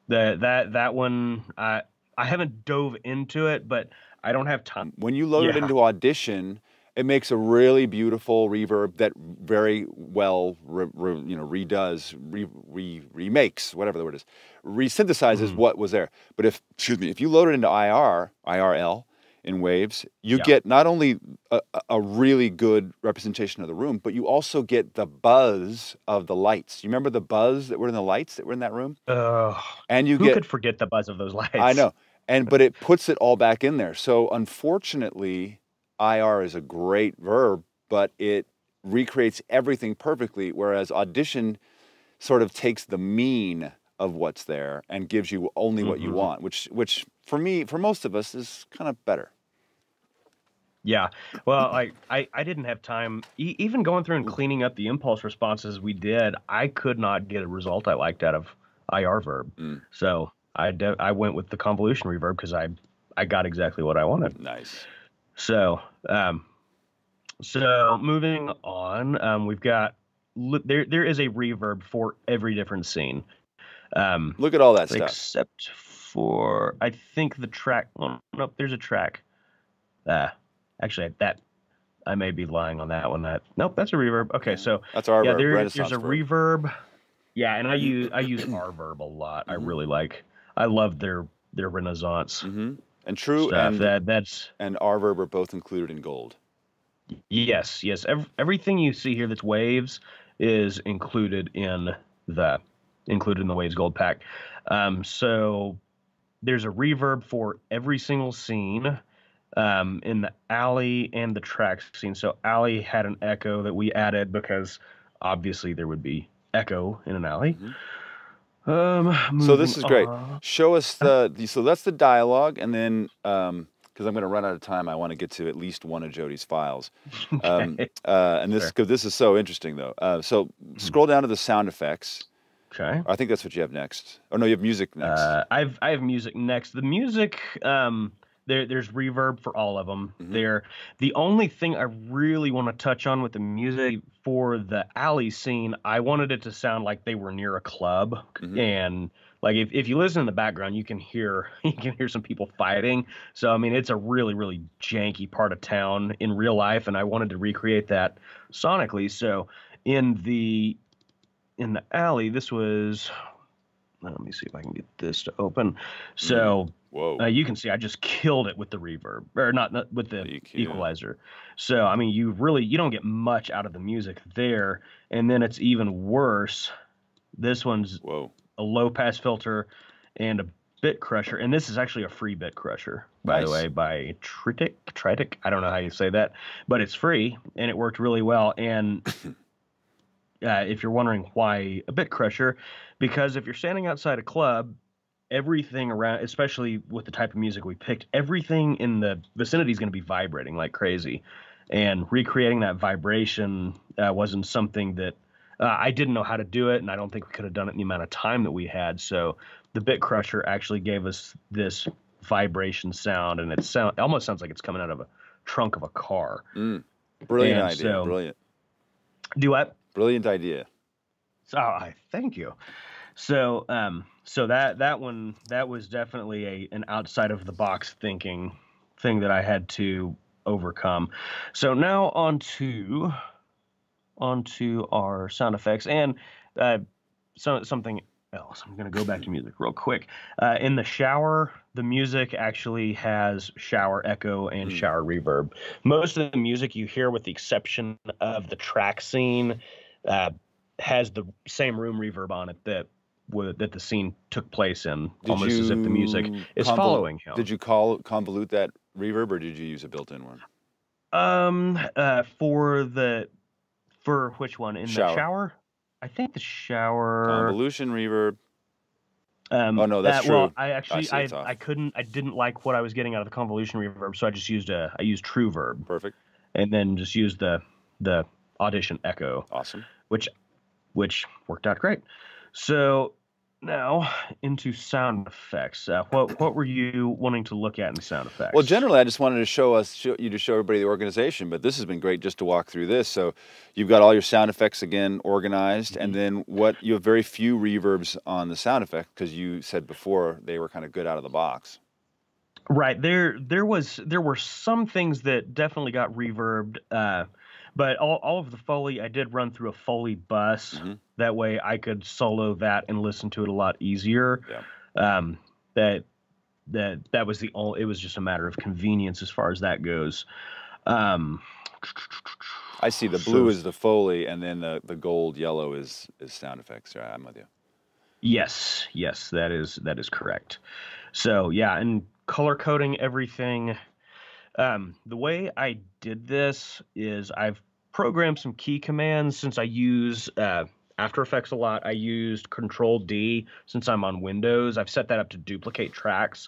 That one, I haven't dove into it, but I don't have time. When you load it into Audition, it makes a really beautiful reverb that very well remakes, whatever the word is, resynthesizes what was there. But if you load it into IRL in Waves, you get not only a really good representation of the room, but you also get the buzz of the lights. You remember the buzz that were in the lights that were in that room? And who could forget the buzz of those lights? I know. But it puts it all back in there. So unfortunately, IR is a great verb, but it recreates everything perfectly, whereas Audition sort of takes the mean of what's there and gives you only what you want, which for most of us, is kind of better. Yeah. Well, I didn't have time. Even going through and cleaning up the impulse responses we did, I could not get a result I liked out of IR verb. So I went with the convolution reverb because I got exactly what I wanted. Nice. So moving on, we've got there is a reverb for every different scene. Look at all that stuff. Except for I think the track. Oh, nope, there's a track. Actually, I may be lying on that one. Nope, that's a reverb. Okay, so that's our there's a reverb. Yeah, and I use reverb a lot. I really like. I love their Renaissance. And true stuff. And reverb are both included in gold. Yes. Everything you see here that's Waves is included in the Waves Gold pack. So there's a reverb for every single scene in the alley and the track scene. So alley had an echo that we added because obviously there would be echo in an alley. So this is great. On. Show us so that's the dialogue, and then because I'm going to run out of time, I want to get to at least one of Jody's files. Okay. And this because this is so interesting though. So scroll down to the sound effects. Okay. I think that's what you have next. Oh no, you have music next. I have music next. The music, there's reverb for all of them. The only thing I really want to touch on with the music for the alley scene, I wanted it to sound like they were near a club, and like if you listen in the background, you can hear some people fighting. So I mean, it's a really really janky part of town in real life, and I wanted to recreate that sonically. So in the alley, this was. Let me see if I can get this to open. So you can see I just killed it with the reverb, or not with the equalizer. So I mean, you don't get much out of the music there, and then it's even worse. This one's a low pass filter and a bit crusher, and this is actually a free bit crusher, by the way, by Tritic. I don't know how you say that, but it's free and it worked really well. And if you're wondering why a bit crusher, because if you're standing outside a club, everything around, especially with the type of music we picked, everything in the vicinity is going to be vibrating like crazy. And recreating that vibration wasn't something that I didn't know how to do it, and I don't think we could have done it in the amount of time that we had. So the bit crusher actually gave us this vibration sound, and it almost sounds like it's coming out of a trunk of a car. Brilliant idea. So, brilliant. Do what? Brilliant idea. So I thank you. So so that one, that was definitely an outside of the box thinking thing that I had to overcome. So now onto our sound effects and something else. I'm going to go back to music real quick. In the shower, the music actually has shower echo and shower reverb. Most of the music you hear, with the exception of the track scene, has the same room reverb on it that the scene took place in, almost as if the music is following him. Did you convolute that reverb, or did you use a built-in one? For which one? In the shower? I think the shower convolution reverb. Oh no, that's true. Well, I didn't like what I was getting out of the convolution reverb, so I used true verb. Perfect. And then just used the Audition echo. Awesome. Which worked out great. So now into sound effects. What were you wanting to look at in sound effects? Well, generally, I just wanted to show everybody the organization, but this has been great just to walk through this. So you've got all your sound effects again organized, and then you have very few reverbs on the sound effect, because you said before they were kind of good out of the box. Right. There were some things that definitely got reverbed. But all of the Foley, I did run through a Foley bus. That way I could solo that and listen to it a lot easier. Yeah. That was it was just a matter of convenience as far as that goes. I see. The blue is the Foley, and then the gold yellow is sound effects. Right? I'm with you. Yes, that is correct. So yeah, and color coding everything. The way I did this is I've programmed some key commands. Since I use After Effects a lot, I used Control-D since I'm on Windows. I've set that up to duplicate tracks.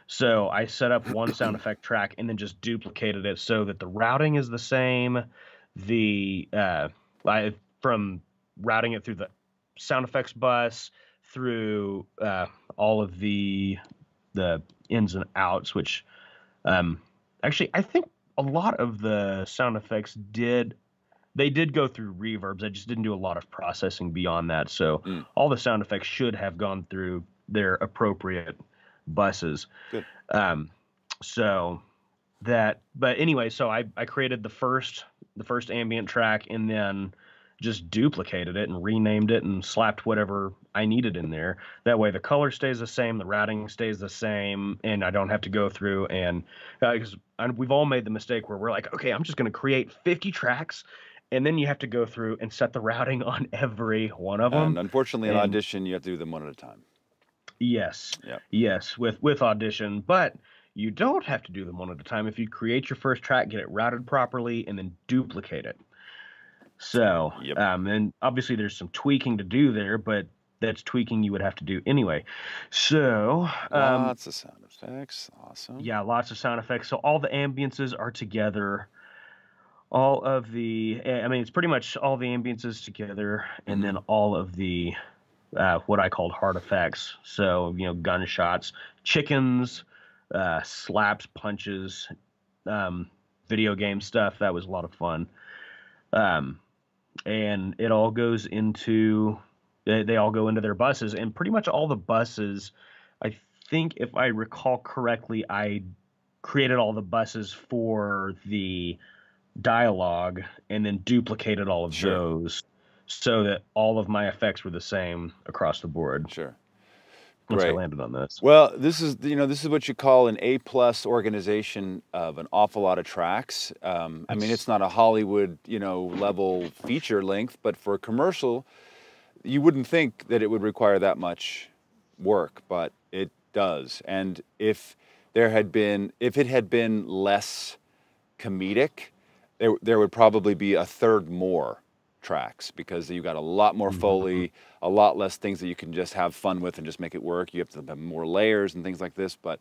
So I set up one sound effect track and then just duplicated it so that the routing is the same. From routing it through the sound effects bus, through all of the ins and outs, which actually, I think a lot of the sound effects did go through reverbs. I just didn't do a lot of processing beyond that. So all the sound effects should have gone through their appropriate buses. Good. But anyway, so I created the first ambient track and then just duplicated it and renamed it and slapped whatever I needed in there. That way the color stays the same, the routing stays the same, and I don't have to go through and because we've all made the mistake where we're like, okay, I'm just going to create 50 tracks, and then you have to go through and set the routing on every one of them. And unfortunately, in Audition, you have to do them one at a time. Yes. Yep. Yes, with Audition, but you don't have to do them one at a time if you create your first track, get it routed properly, and then duplicate it. So, Yep. and obviously there's some tweaking to do there, but that's tweaking you would have to do anyway. So, Lots of sound effects. Awesome. yeah, lots of sound effects. So all the ambiences are together. All of the, I mean, it's pretty much all the ambiences together, and then all of the what I called hard effects. So, gunshots, chickens, slaps, punches, video game stuff. That was a lot of fun. And it all goes into, they all go into their buses, and pretty much all the buses, I think if I recall correctly, I created all the buses for the dialogue and then duplicated all of those so that all of my effects were the same across the board. Sure. Once I Great. landed on this. Well, this is what you call an A+ organization of an awful lot of tracks. I mean, it's not a Hollywood, level feature length, but for a commercial, you wouldn't think that it would require that much work, but it does. And if it had been less comedic, there would probably be a third more tracks, because you got a lot more Foley, a lot less things that you can just have fun with and just make it work. You have to have more layers and things like this, but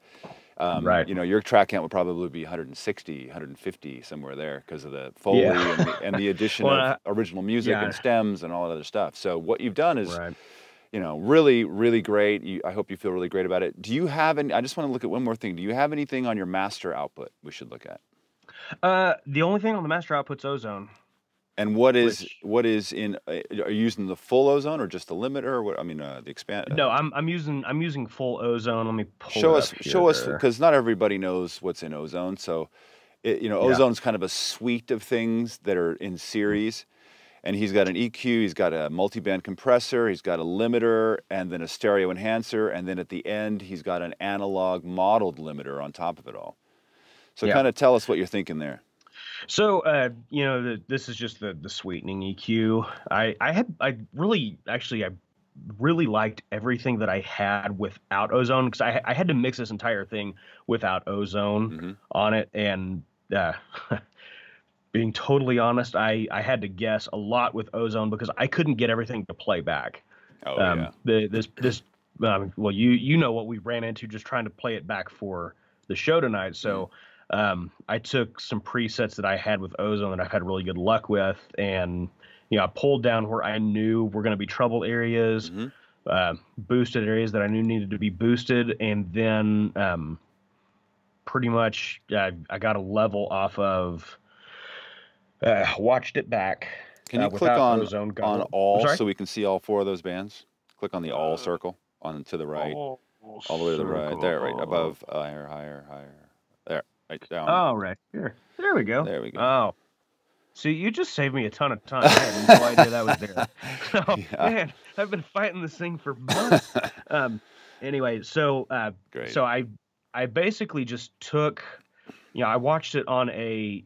your track count would probably be 160, 150, somewhere there, because of the Foley and the addition of original music and stems and all that other stuff. So what you've done is really, really great. I hope you feel really great about it. Do you have any, I just want to look at one more thing. Do you have anything on your master output we should look at? The only thing on the master output's ozone. And what is in? Are you using the full ozone or just the limiter? Or what? I mean, the expand. No, I'm using full ozone. Let me show us, because not everybody knows what's in ozone. So, ozone's kind of a suite of things that are in series. And he's got an EQ, he's got a multiband compressor, he's got a limiter, and then a stereo enhancer, and then at the end he's got an analog modeled limiter on top of it all. So kind of tell us what you're thinking there. So, this is just the sweetening EQ. I really liked everything that I had without ozone, because I had to mix this entire thing without ozone on it. And being totally honest, I had to guess a lot with ozone because I couldn't get everything to play back. Well, you know what we ran into just trying to play it back for the show tonight. So. I took some presets that I had with ozone that I've had really good luck with, and I pulled down where I knew were going to be trouble areas, boosted areas that I knew needed to be boosted, and then pretty much I got a level off of watched it back. Can you click on all so we can see all four of those bands? Click on the all circle on to the right, all the way to the right, there, right above, higher, there. Right down. Oh, right here. There we go. There we go. Oh. See, you just saved me a ton of time. I had no idea that was there. Oh, man, I've been fighting this thing for months. Anyway, so great. So I basically just took, I watched it on a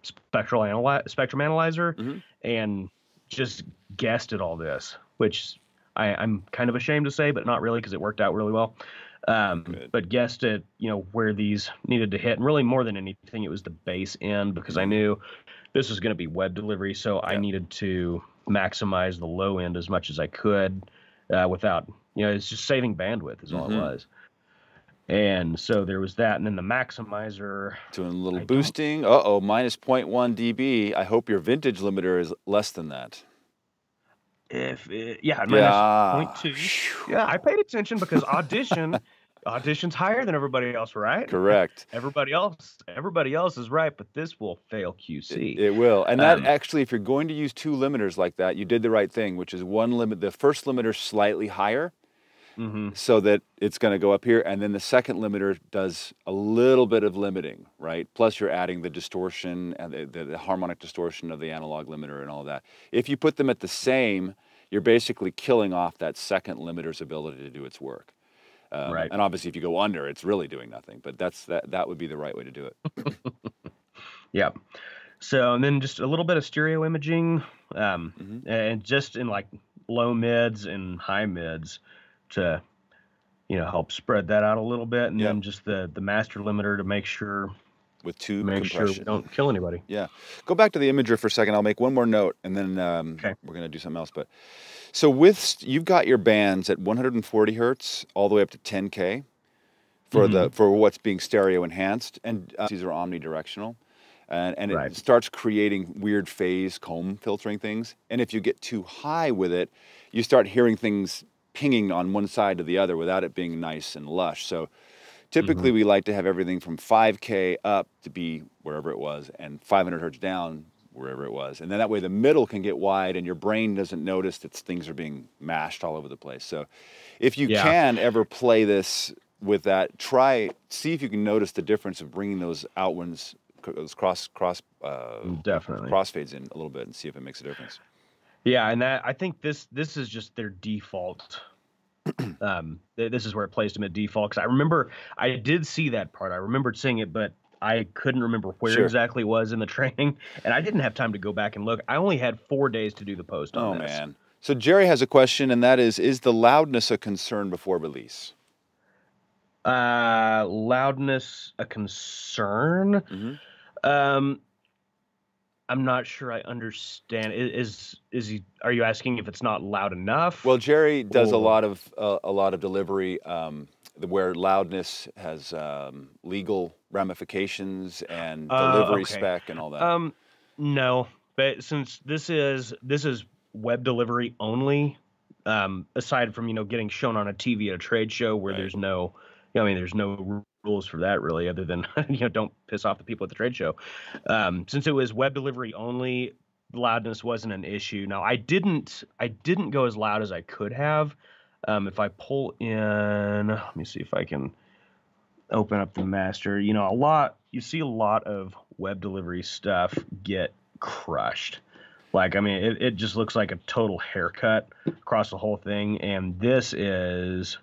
spectrum analyzer and just guessed at all this, which I'm kind of ashamed to say, but not really, because it worked out really well. But guessed at, where these needed to hit. And really, more than anything, it was the bass end, because I knew this was going to be web delivery. So I needed to maximize the low end as much as I could without, it's just saving bandwidth is all it was. And so there was that. And then the maximizer. Doing a little boosting. Minus 0.1 dB. I hope your vintage limiter is less than that. Minus 0.2. Yeah, I paid attention because audition's higher than everybody else, right? Correct. Everybody else is right, but this will fail QC. It will. And that actually, if you're going to use two limiters like that, you did the right thing, which is the first limiter slightly higher, so that it's going to go up here, and then the second limiter does a little bit of limiting, right? Plus you're adding the distortion and the harmonic distortion of the analog limiter and all that. If you put them at the same, you're basically killing off that second limiter's ability to do its work. Right. And obviously if you go under, it's really doing nothing, but that would be the right way to do it. Yeah. So, and then just a little bit of stereo imaging, and just in like low mids and high mids to, help spread that out a little bit. And then just the master limiter to make sure with tube Make sure we compression. don't kill anybody. Yeah. Go back to the imager for a second. I'll make one more note, and then Okay. we're going to do something else. But so you've got your bands at 140 hertz all the way up to 10K for what's being stereo enhanced, and these are omnidirectional. And Right. it starts creating weird phase comb filtering things. And if you get too high with it, you start hearing things pinging on one side to the other without it being nice and lush. So typically we like to have everything from 5K up to be wherever it was and 500 hertz down wherever it was. And then that way the middle can get wide and your brain doesn't notice that things are being mashed all over the place. So if you can ever play this with that, see if you can notice the difference of bringing those out ones, those definitely crossfades in a little bit and see if it makes a difference. Yeah, and I think this is just their default. This is where it plays them at default. Because I remember I did see that part. I remembered seeing it, but I couldn't remember where exactly it was in the training, and I didn't have time to go back and look. I only had 4 days to do the post on this. Oh man! So Jerry has a question, and that is the loudness a concern before release? Loudness a concern? I'm not sure I understand. Are you asking if it's not loud enough? Well, Jerry does a lot of delivery where loudness has legal ramifications and delivery spec and all that. No, but since this is web delivery only, aside from getting shown on a TV at a trade show where there's no, there's no rules for that really, other than don't piss off the people at the trade show. Since it was web delivery only, loudness wasn't an issue. Now I didn't go as loud as I could have. If I pull in, let me see if I can open up the master. You see a lot of web delivery stuff get crushed. Like, it just looks like a total haircut across the whole thing. And this is,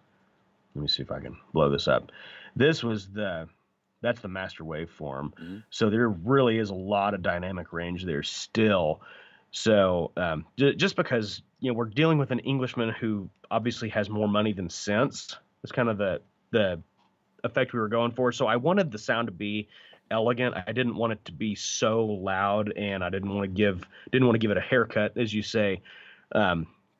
let me see if I can blow this up. This was that's the master waveform. So there really is a lot of dynamic range there still. So just because, we're dealing with an Englishman who obviously has more money than sense, it's kind of the effect we were going for. So I wanted the sound to be elegant. I didn't want it to be so loud, and I didn't want to give it a haircut, as you say,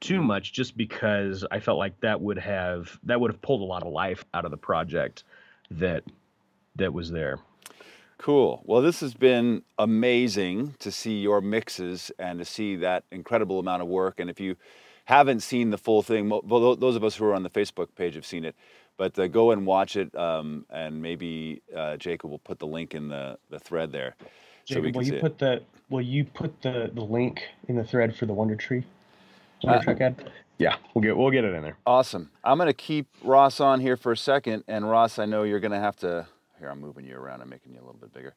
too much, just because I felt like that would have pulled a lot of life out of the project that was there. Cool. Well, this has been amazing to see your mixes and to see that incredible amount of work. And if you haven't seen the full thing, well, those of us who are on the Facebook page have seen it, but go and watch it, and maybe Jacob will put the link in the thread there. Jacob, will you put the link in the thread for the Wonder Tree? Wonder Trek ad? Yeah, we'll get it in there. Awesome. I'm gonna keep Ross on here for a second, and Ross, I know you're gonna have to. Here, I'm moving you around. I'm making you a little bit bigger.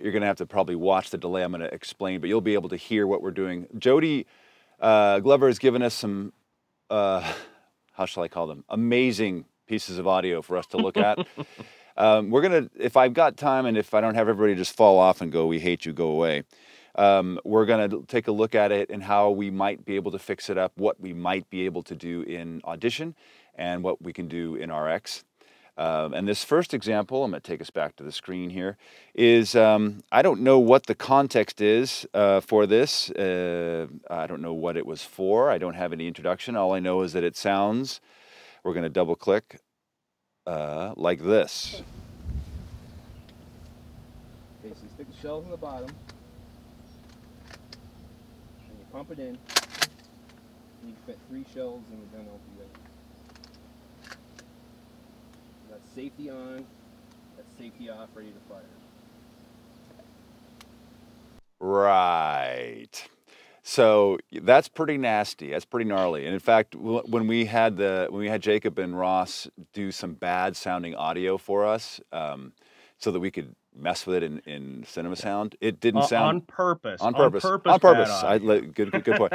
You're gonna have to probably watch the delay. I'm gonna explain, but you'll be able to hear what we're doing. Jody Glover has given us some, how shall I call them? Amazing pieces of audio for us to look at. We're gonna, if I've got time, and if I don't have everybody just fall off and go, "We hate you, go away." We're going to take a look at it and how we might be able to fix it up, what we might be able to do in Audition, and what we can do in RX. And this first example, I'm going to take us back to the screen here, is I don't know what the context is for this. I don't know what it was for. I don't have any introduction. All I know is that it sounds, we're going to double click, like this. Okay, so you stick the shells on the bottom. Pump it in, and you fit 3 shells in the gun altogether. That's safety on, that's safety off, ready to fire. Right. So that's pretty nasty. That's pretty gnarly. And in fact, when we had Jacob and Ross do some bad sounding audio for us, so that we could mess with it in cinema sound, it didn't sound on purpose. On purpose. Good point.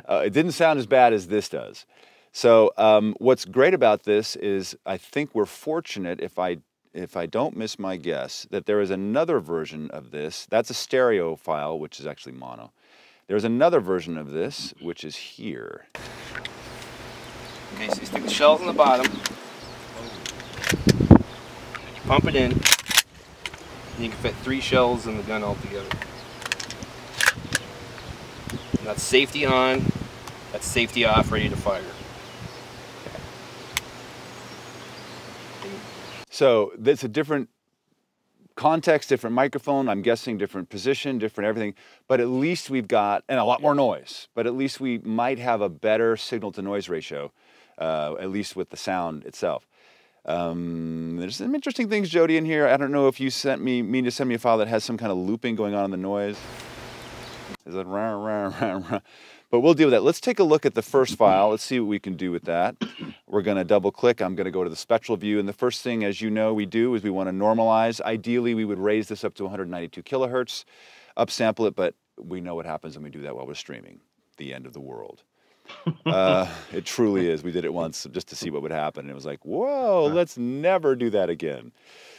It didn't sound as bad as this does. So what's great about this is I think we're fortunate, if I don't miss my guess, that there is another version of this. That's a stereo file, which is actually mono. There's another version of this, which is here. Okay, so you stick the shells on the bottom. Pump it in. And you can fit 3 shells in the gun altogether. And that's safety on, that's safety off, ready to fire. So that's a different context, different microphone, I'm guessing different position, different everything, but at least we've got, and a lot more noise, but at least we might have a better signal to noise ratio, at least with the sound itself. There's some interesting things, Jody, in here. I don't know if you mean to send me a file that has some kind of looping going on in the noise. Is that rah, rah, rah, rah. But we'll deal with that. Let's take a look at the first file. Let's see what we can do with that. We're going to double click. I'm going to go to the spectral view. And the first thing, as you know, we do is we want to normalize. Ideally, we would raise this up to 192 kilohertz, upsample it, but we know what happens when we do that while we're streaming. The end of the world. It truly is. We did it once just to see what would happen. And it was like, whoa, let's never do that again.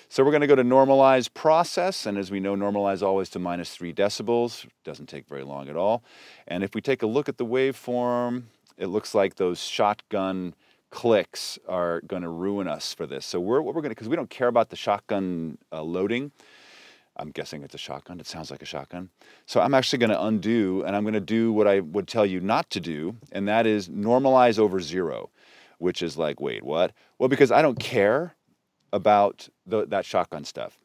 So we're going to go to normalize process, and as we know, normalize always to -3 decibels. Doesn't take very long at all. And if we take a look at the waveform, it looks like those shotgun clicks are going to ruin us for this. So what we're going to, because we don't care about the shotgun loading. I'm guessing it's a shotgun. It sounds like a shotgun. So I'm actually going to undo, and I'm going to do what I would tell you not to do, and that is normalize over 0, which is like, wait, what? Well, because I don't care about that shotgun stuff.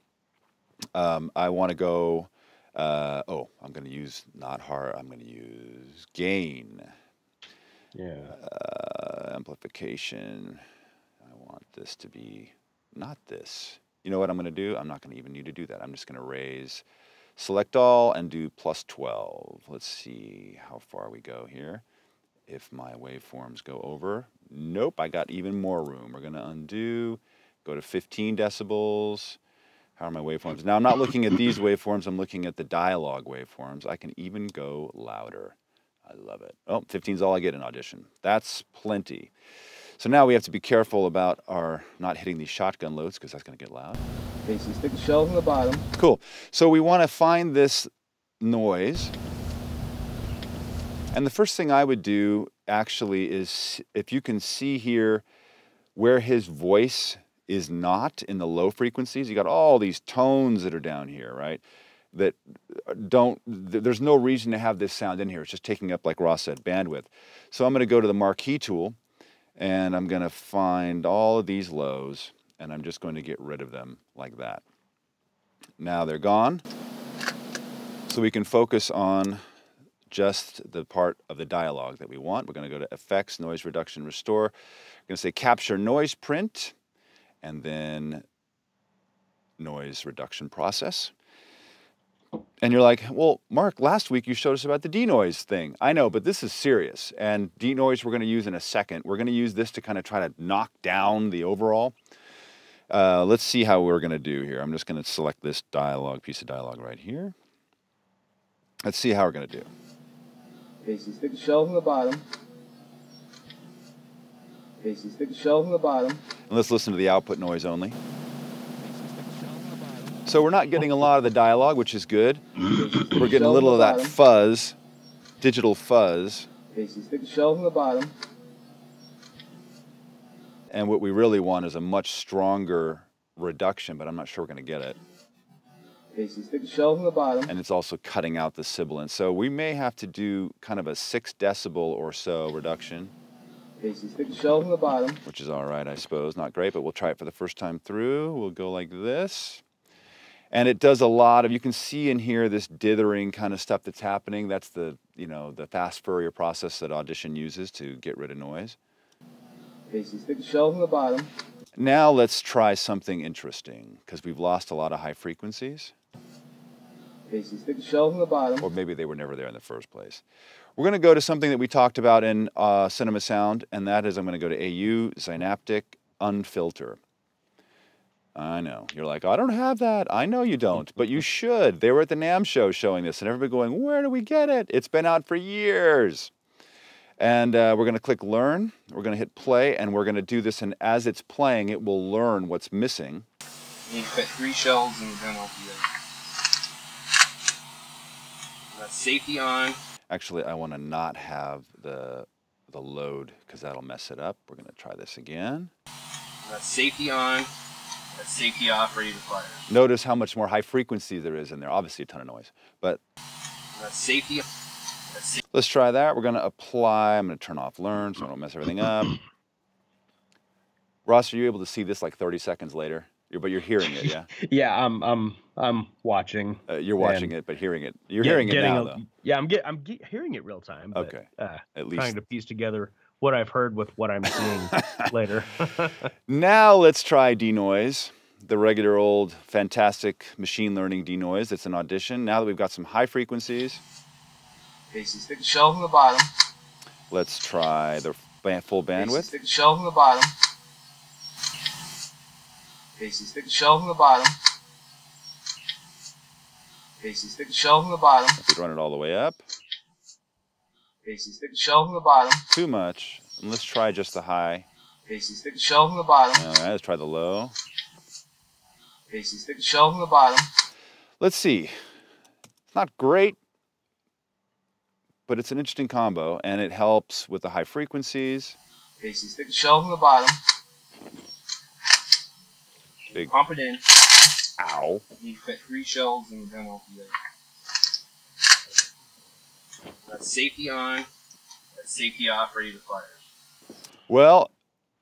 I want to go, I'm going to use not hard, I'm going to use gain. Yeah. Amplification. I want this to be not this. You know what I'm going to do? I'm not going to even need to do that. I'm just going to raise, select all, and do +12. Let's see how far we go here. If my waveforms go over, nope, I got even more room. We're going to undo. Go to 15 decibels. How are my waveforms? Now I'm not looking at these waveforms, I'm looking at the dialogue waveforms. I can even go louder. I love it. Oh, 15 is all I get in Audition. That's plenty. So now we have to be careful about our not hitting these shotgun loads because that's going to get loud. Okay, so you stick the shells on the bottom. Cool. So we want to find this noise. And the first thing I would do actually is, if you can see here where his voice is not in the low frequencies. You got all these tones that are down here, right? That there's no reason to have this sound in here. It's just taking up, like Ross said, bandwidth. So I'm going to go to the marquee tool, and I'm going to find all of these lows, and I'm just going to get rid of them like that. Now they're gone. So we can focus on just the part of the dialogue that we want. We're going to go to Effects, Noise Reduction, Restore. We're going to say Capture Noise Print, and then Noise Reduction Process. And you're like, well, Mark, last week you showed us about the denoise thing. I know, but this is serious. And denoise we're going to use in a second. We're going to use this to kind of try to knock down the overall. Let's see how we're going to do here. I'm just going to select this piece of dialogue right here. Let's see how we're going to do. Okay, so you stick the shells on the bottom. Okay, so you stick the shells on the bottom. And let's listen to the output noise only. So we're not getting a lot of the dialogue, which is good. We're getting a little of that fuzz, digital fuzz. Okay, so you stick the shells on the bottom. And what we really want is a much stronger reduction, but I'm not sure we're going to get it. Okay, so you stick the shells on the bottom. And it's also cutting out the sibilant. So we may have to do kind of a 6 decibel or so reduction. Okay, so you stick the shells on the bottom. Which is all right, I suppose. Not great, but we'll try it for the first time through. We'll go like this. And it does a lot of, you can see in here this dithering kind of stuff that's happening. That's the, the fast Fourier process that Audition uses to get rid of noise. Okay, so you stick the shells on the bottom. Now let's try something interesting, because we've lost a lot of high frequencies. Okay, so you stick the shells on the bottom. Or maybe they were never there in the first place. We're going to go to something that we talked about in Cinema Sound, and that is I'm going to go to AU, Synaptic, Unfilter. I know. You're like, I don't have that. I know you don't, but you should. They were at the NAMM show showing this, and everybody going, where do we get it? It's been out for years. And we're going to click Learn. We're going to hit Play, and we're going to do this, and as it's playing, it will learn what's missing. You need to fit 3 shells in the gun altogether. That's safety on. Actually, I want to not have the load, because that'll mess it up. We're going to try this again. That's safety on. That's safety off, ready to fire. Notice how much more high frequency there is in there. Obviously a ton of noise, but That's safety. let's try that. We're going to apply. I'm going to turn off learn so I don't mess everything up. Ross, are you able to see this like 30 seconds later? But you're hearing it, yeah? Yeah, I'm watching. You're watching it, but hearing it. You're hearing it now, though. Yeah, I'm hearing it real time. But, okay. At least trying to piece together what I've heard with what I'm seeing later. Now let's try denoise, the regular old fantastic machine learning denoise. It's an audition. Now that we've got some high frequencies. Okay, so stick the shells on the bottom. Let's try the full bandwidth. Okay, so stick the shells on the bottom. Okay, so stick the shells on the bottom. Okay, so stick the shells on the bottom. If we run it all the way up. Okay, so stick the shells on the bottom. Too much. And let's try just the high. Okay, so stick the shells on the bottom. All right, let's try the low. Okay, so stick the shells on the bottom. Let's see. It's not great, but it's an interesting combo, and it helps with the high frequencies. Okay, so stick the shells on the bottom. Big pump it in. Ow. You fit 3 shells in the gun altogether. That's safety on. That's safety off, ready to fire. Well,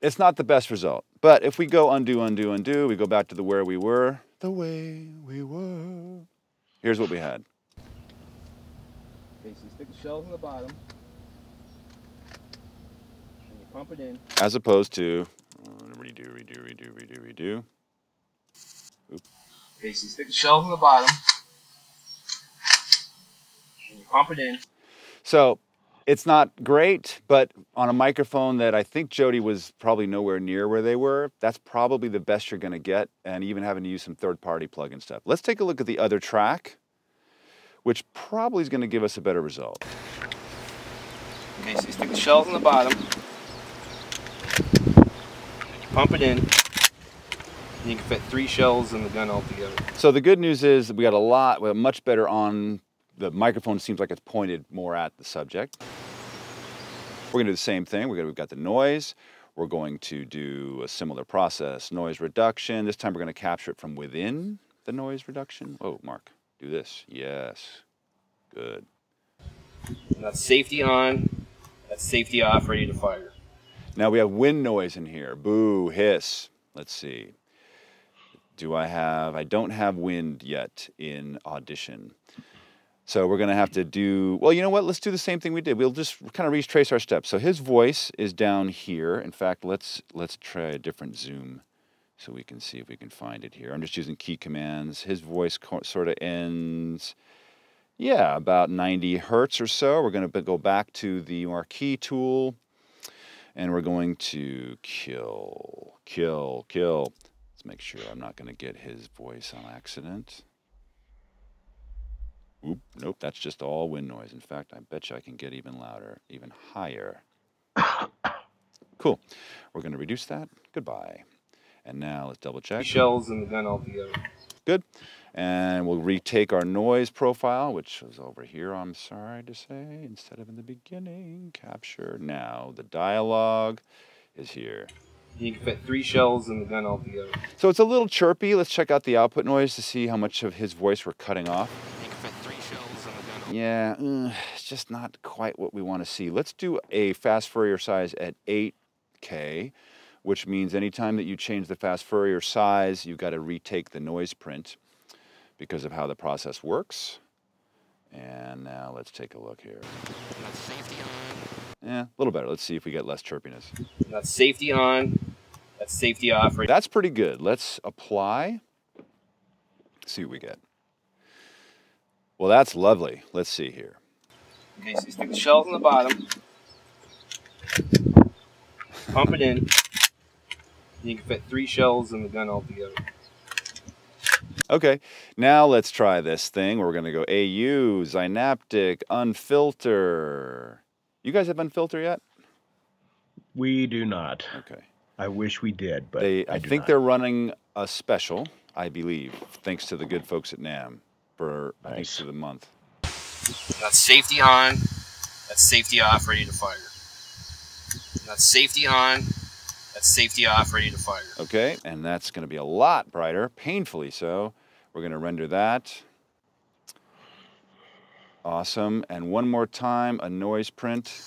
it's not the best result. But if we go undo, undo, undo, we go back to the where we were. The way we were. Here's what we had. Okay, so you stick the shells on the bottom. And you pump it in. As opposed to redo, redo, redo, redo, redo. Oop. Okay, so you stick the shells on the bottom. And you pump it in. So it's not great, but on a microphone that I think Jody was probably nowhere near where they were, that's probably the best you're going to get, and even having to use some third-party plug-in stuff. Let's take a look at the other track, which probably is going to give us a better result. Okay, so you stick the shells on the bottom. You pump it in. And you can fit 3 shells in the gun altogether. So the good news is that we got much better on. The microphone seems like it's pointed more at the subject. We're going to do the same thing. We've got the noise. We're going to do a similar process, noise reduction. This time we're going to capture it from within the noise reduction. Oh, Mark, do this. Yes. Good. And that's safety on. That's safety off, ready to fire. Now we have wind noise in here. Boo, hiss. Let's see. I don't have wind yet in Audition. So we're going to have to do, well, you know what? Let's do the same thing we did. We'll just kind of retrace our steps. So his voice is down here. In fact, let's try a different zoom so we can see if we can find it here. I'm just using key commands. His voice sort of ends, yeah, about 90 hertz or so. We're going to go back to the marquee tool, and we're going to kill. Let's make sure I'm not going to get his voice on accident. Oop, nope, that's just all wind noise. In fact, I bet you I can get even louder, even higher. Cool. We're going to reduce that. Goodbye. And now let's double check. 3 shells in the gun altogether. Good. And we'll retake our noise profile, which was over here, I'm sorry to say, instead of in the beginning. Capture. Now the dialogue is here. You can fit 3 shells in the gun altogether. So it's a little chirpy. Let's check out the output noise to see how much of his voice we're cutting off. You can fit 3 shells in the gun. Yeah, it's just not quite what we want to see. Let's do a fast Fourier size at 8K, which means anytime that you change the fast Fourier size, you've got to retake the noise print because of how the process works. And now let's take a look here. That's safety on. Yeah, a little better. Let's see if we get less chirpiness. That's safety on. That's safety off. Right. That's pretty good. Let's apply. See what we get. Well, that's lovely. Let's see here. Okay, so you stick the shells on the bottom. Pump it in. You can fit 3 shells in the gun altogether. Okay, now let's try this thing. We're going to go AU, Synaptic, Unfilter. You guys have Unfilter yet? We do not. Okay. I wish we did, but I think they're running a special, I believe, thanks to the good folks at NAM for I think for the month. That's safety on. That's safety off, ready to fire. That's safety on. That's That's safety off, ready to fire. Okay, and that's going to be a lot brighter, painfully so. We're going to render that. Awesome. And one more time, a noise print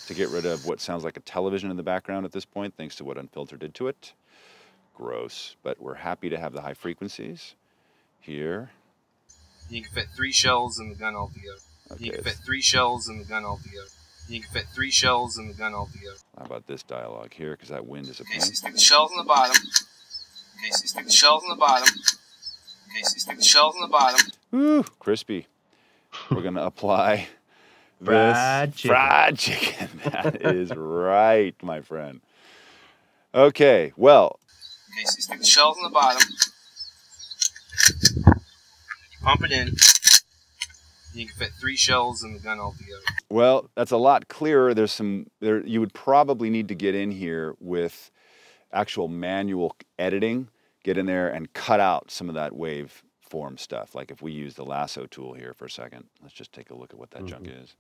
to get rid of what sounds like a television in the background at this point, thanks to what Unfiltered did to it. Gross, but we're happy to have the high frequencies here. You can fit 3 shells in the gun altogether. Okay. You can fit 3 shells in the gun altogether. You can fit 3 shells in the gun altogether. How about this dialogue here? Because that wind is a Okay, pain. so you stick the shells on the bottom. Okay, so you stick the shells on the bottom. Okay, so you stick the shells on the bottom. Woo, crispy. We're going to apply Fried chicken. fried chicken. That is right, my friend. Okay, well. Okay, so you stick the shells on the bottom. You pump it in. You can fit 3 shells in the gun altogether. Well, that's a lot clearer. You would probably need to get in here with actual manual editing, get in there and cut out some of that waveform stuff. Like if we use the lasso tool here for a second, let's just take a look at what that junk is.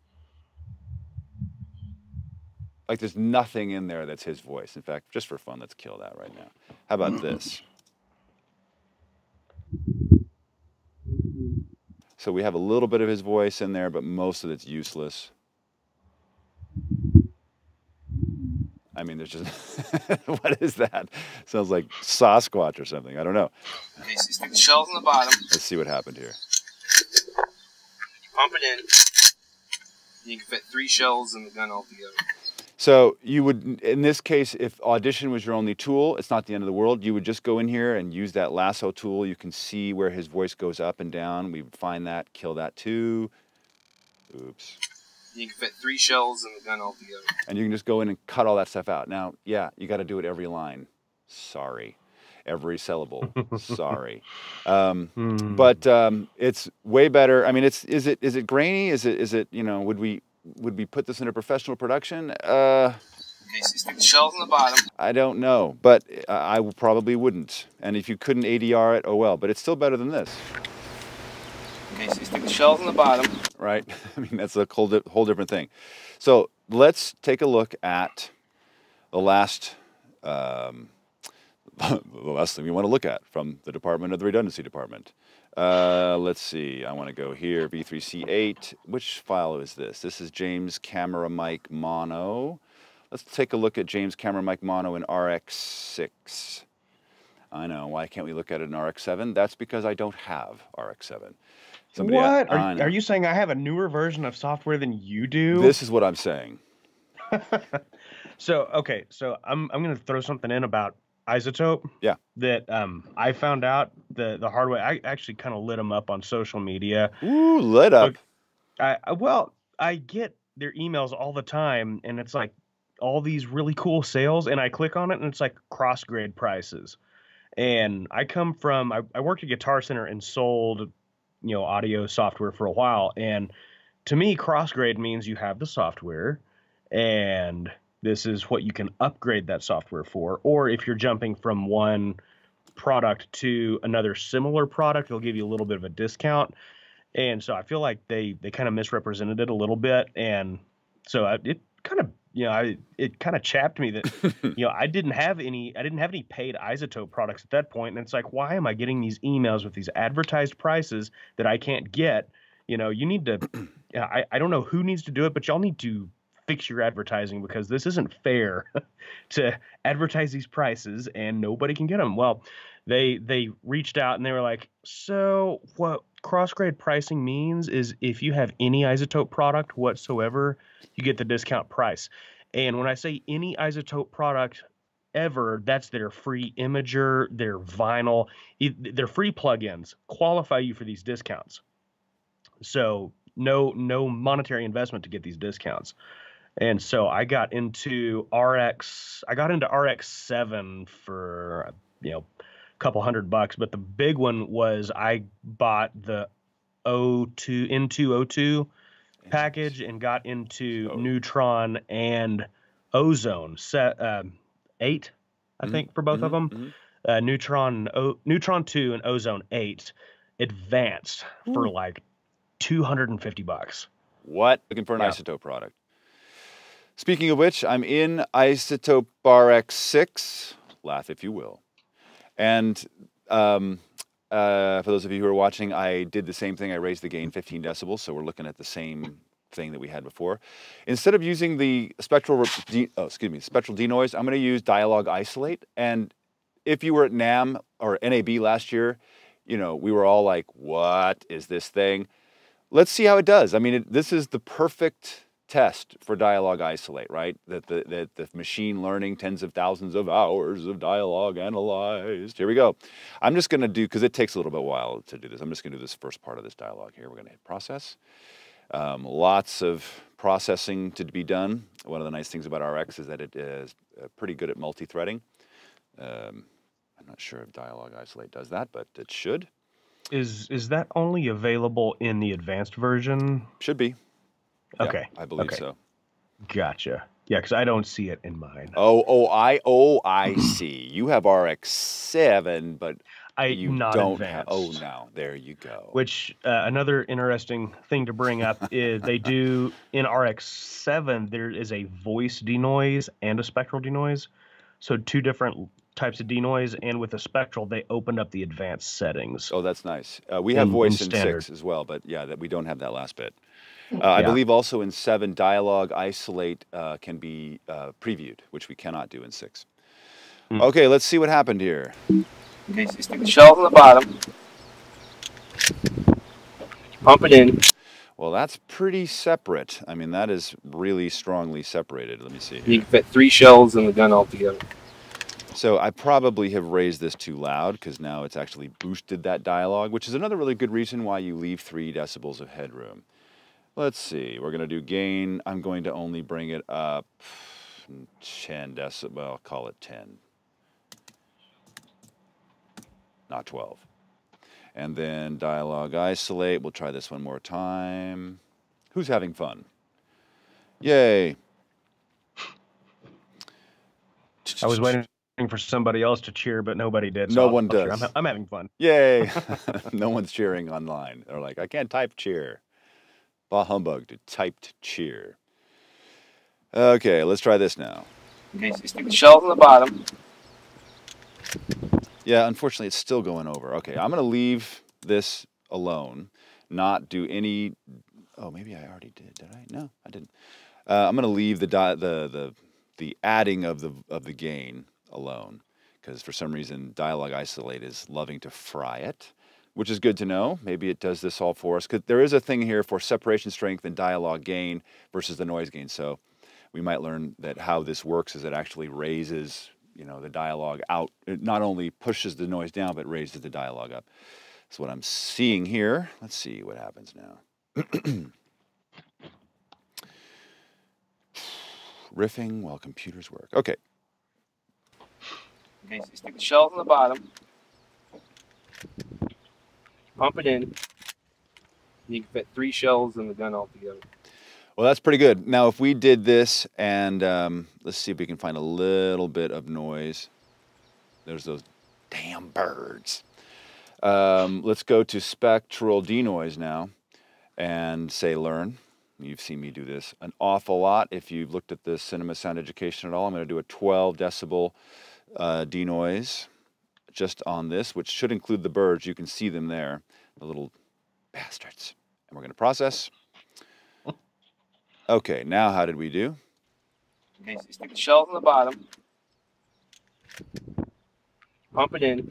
Like there's nothing in there that's his voice. In fact, just for fun, let's kill that right now. How about this? So we have a little bit of his voice in there, but most of it's useless. I mean, there's just, what is that? Sounds like Sasquatch or something. I don't know. Okay, so you stick the shells on the bottom. Let's see what happened here. You pump it in. You can fit 3 shells in the gun altogether. So you would, in this case, if Audition was your only tool, it's not the end of the world. You would just go in here and use that lasso tool. You can see where his voice goes up and down. We would find that, kill that too. Oops. You can fit 3 shells in the gun altogether. And you can just go in and cut all that stuff out. Now, yeah, you got to do it every line. Sorry. Every syllable. Sorry. But it's way better. I mean, is it grainy? Is it, you know, would we put this in a professional production? Okay, so you stick the shells on the bottom. I don't know, but I probably wouldn't. And if you couldn't ADR it, oh well, but it's still better than this. Okay, so you stick the shells on the bottom. Right? I mean, that's a whole different thing. So let's take a look at the last, the last thing we want to look at from the Department of the Redundancy Department. Let's see, I want to go here, V3C8. Which file is this? This is James Camera Mic Mono. Let's take a look at James Camera Mic Mono in RX6. I know, why can't we look at it in RX7? That's because I don't have RX7. What? Are you saying I have a newer version of software than you do? This is what I'm saying. So, okay, so I'm going to throw something in about Isotope. Yeah. That I found out the hard way. I actually kind of lit them up on social media. Ooh, lit up. I get their emails all the time, and it's like all these really cool sales, and I click on it, and it's like cross-grade prices. And I come from, I worked at Guitar Center and sold, you know, audio software for a while. And to me, cross-grade means you have the software, and this is what you can upgrade that software for. Or if you're jumping from one product to another similar product, they'll give you a little bit of a discount. And so I feel like they kind of misrepresented it a little bit. And so it kind of, you know, it kind of chapped me that, you know, I didn't have any paid Isotope products at that point. And it's like, why am I getting these emails with these advertised prices that I can't get? You know, you need to, I don't know who needs to do it, but y'all need to fix your advertising, because this isn't fair to advertise these prices and nobody can get them. Well, they reached out and they were like, so what cross-grade pricing means is if you have any Isotope product whatsoever, you get the discount price. And when I say any Isotope product ever, that's their free imager, their vinyl, their free plugins qualify you for these discounts. So no monetary investment to get these discounts. And so I got into RX7 for, you know, a couple $100, but the big one was I bought the N2O2 package and got into Neutron and Ozone set 8, I think, for both of them. Neutron 2 and Ozone 8 advanced for like $250. What? Looking for an Isotope product. Speaking of which, I'm in isotope RX6, laugh if you will. And for those of you who are watching, I did the same thing. I raised the gain 15 decibels, so we're looking at the same thing that we had before. Instead of using the spectral denoise, I'm going to use dialogue isolate. And if you were at NAM or NAB last year, you know, we were all like, what is this thing? Let's see how it does. I mean, this is the perfect test for dialogue isolate, right? That the machine learning tens of thousands of hours of dialogue analyzed. Here we go. I'm just going to do, because it takes a little bit while to do this, I'm just going to do this first part of this dialogue here. We're going to hit process. Lots of processing to be done. One of the nice things about RX is that it is pretty good at multi-threading. I'm not sure if dialogue isolate does that, but it should. Is that only available in the advanced version? Should be. Okay. Yeah, I believe so. Gotcha. Yeah, because I don't see it in mine. I see. You have RX7, but you not don't advanced. have. Oh, no. There you go. Which another interesting thing to bring up is they do in RX7 there is a voice denoise and a spectral denoise, so two different types of denoise. And with the spectral, they opened up the advanced settings. Oh, that's nice. We have voice in 6 as well, but yeah, we don't have that last bit. I believe also in 7, dialogue isolate can be previewed, which we cannot do in 6. Okay, let's see what happened here. Okay, so you stick the shells on the bottom. Pump it in. Well, that's pretty separate. I mean, that is really strongly separated. Let me see here. You can fit 3 shells in the gun altogether. So I probably have raised this too loud because now it's actually boosted that dialogue, which is another really good reason why you leave 3 decibels of headroom. Let's see, we're going to do gain. I'm going to only bring it up 10 decibels, well, I'll call it 10. Not 12. And then dialogue isolate. We'll try this one more time. Who's having fun? Yay. I was waiting for somebody else to cheer, but nobody did. So no one does. I'm having fun. Yay. No one's cheering online. They're like, I can't type cheer. Bah humbug to typed cheer. Okay, let's try this now. Okay, so you stick the shells on the bottom. Yeah, unfortunately, it's still going over. Okay, I'm going to leave this alone, not do any... Oh, maybe I already did. Did I? No, I didn't. I'm going to leave the adding of the gain alone, because for some reason, dialogue isolate is loving to fry it, which is good to know. Maybe it does this all for us, because there is a thing here for separation strength and dialogue gain versus the noise gain. So we might learn that how this works is it actually raises, you know, the dialogue out. It not only pushes the noise down, but raises the dialogue up. That's what I'm seeing here. Let's see what happens now. Riffing while computers work. Okay. Okay, so you stick the shells on the bottom. Pump it in. You can fit 3 shells in the gun altogether. Well, that's pretty good. Now, if we did this and let's see if we can find a little bit of noise. There's those damn birds. Let's go to spectral denoise now and say learn. You've seen me do this an awful lot. If you've looked at the Cinema Sound Education at all, I'm going to do a 12 decibel denoise just on this, which should include the birds. You can see them there, the little bastards. And we're going to process. Okay, now how did we do? Okay, so you stick the shells on the bottom. Pump it in.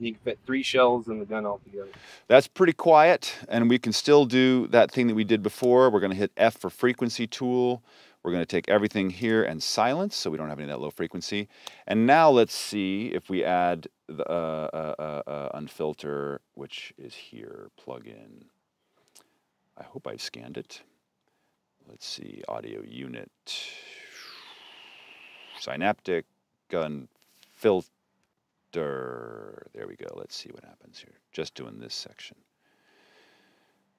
You can fit 3 shells in the gun altogether. That's pretty quiet, and we can still do that thing that we did before. We're going to hit F for frequency tool. We're going to take everything here and silence, so we don't have any of that low frequency. And now let's see if we add the unfilter, which is here, plug in. I hope I've scanned it. Let's see, audio unit, synaptic, unfilter. There we go. Let's see what happens here. Just doing this section.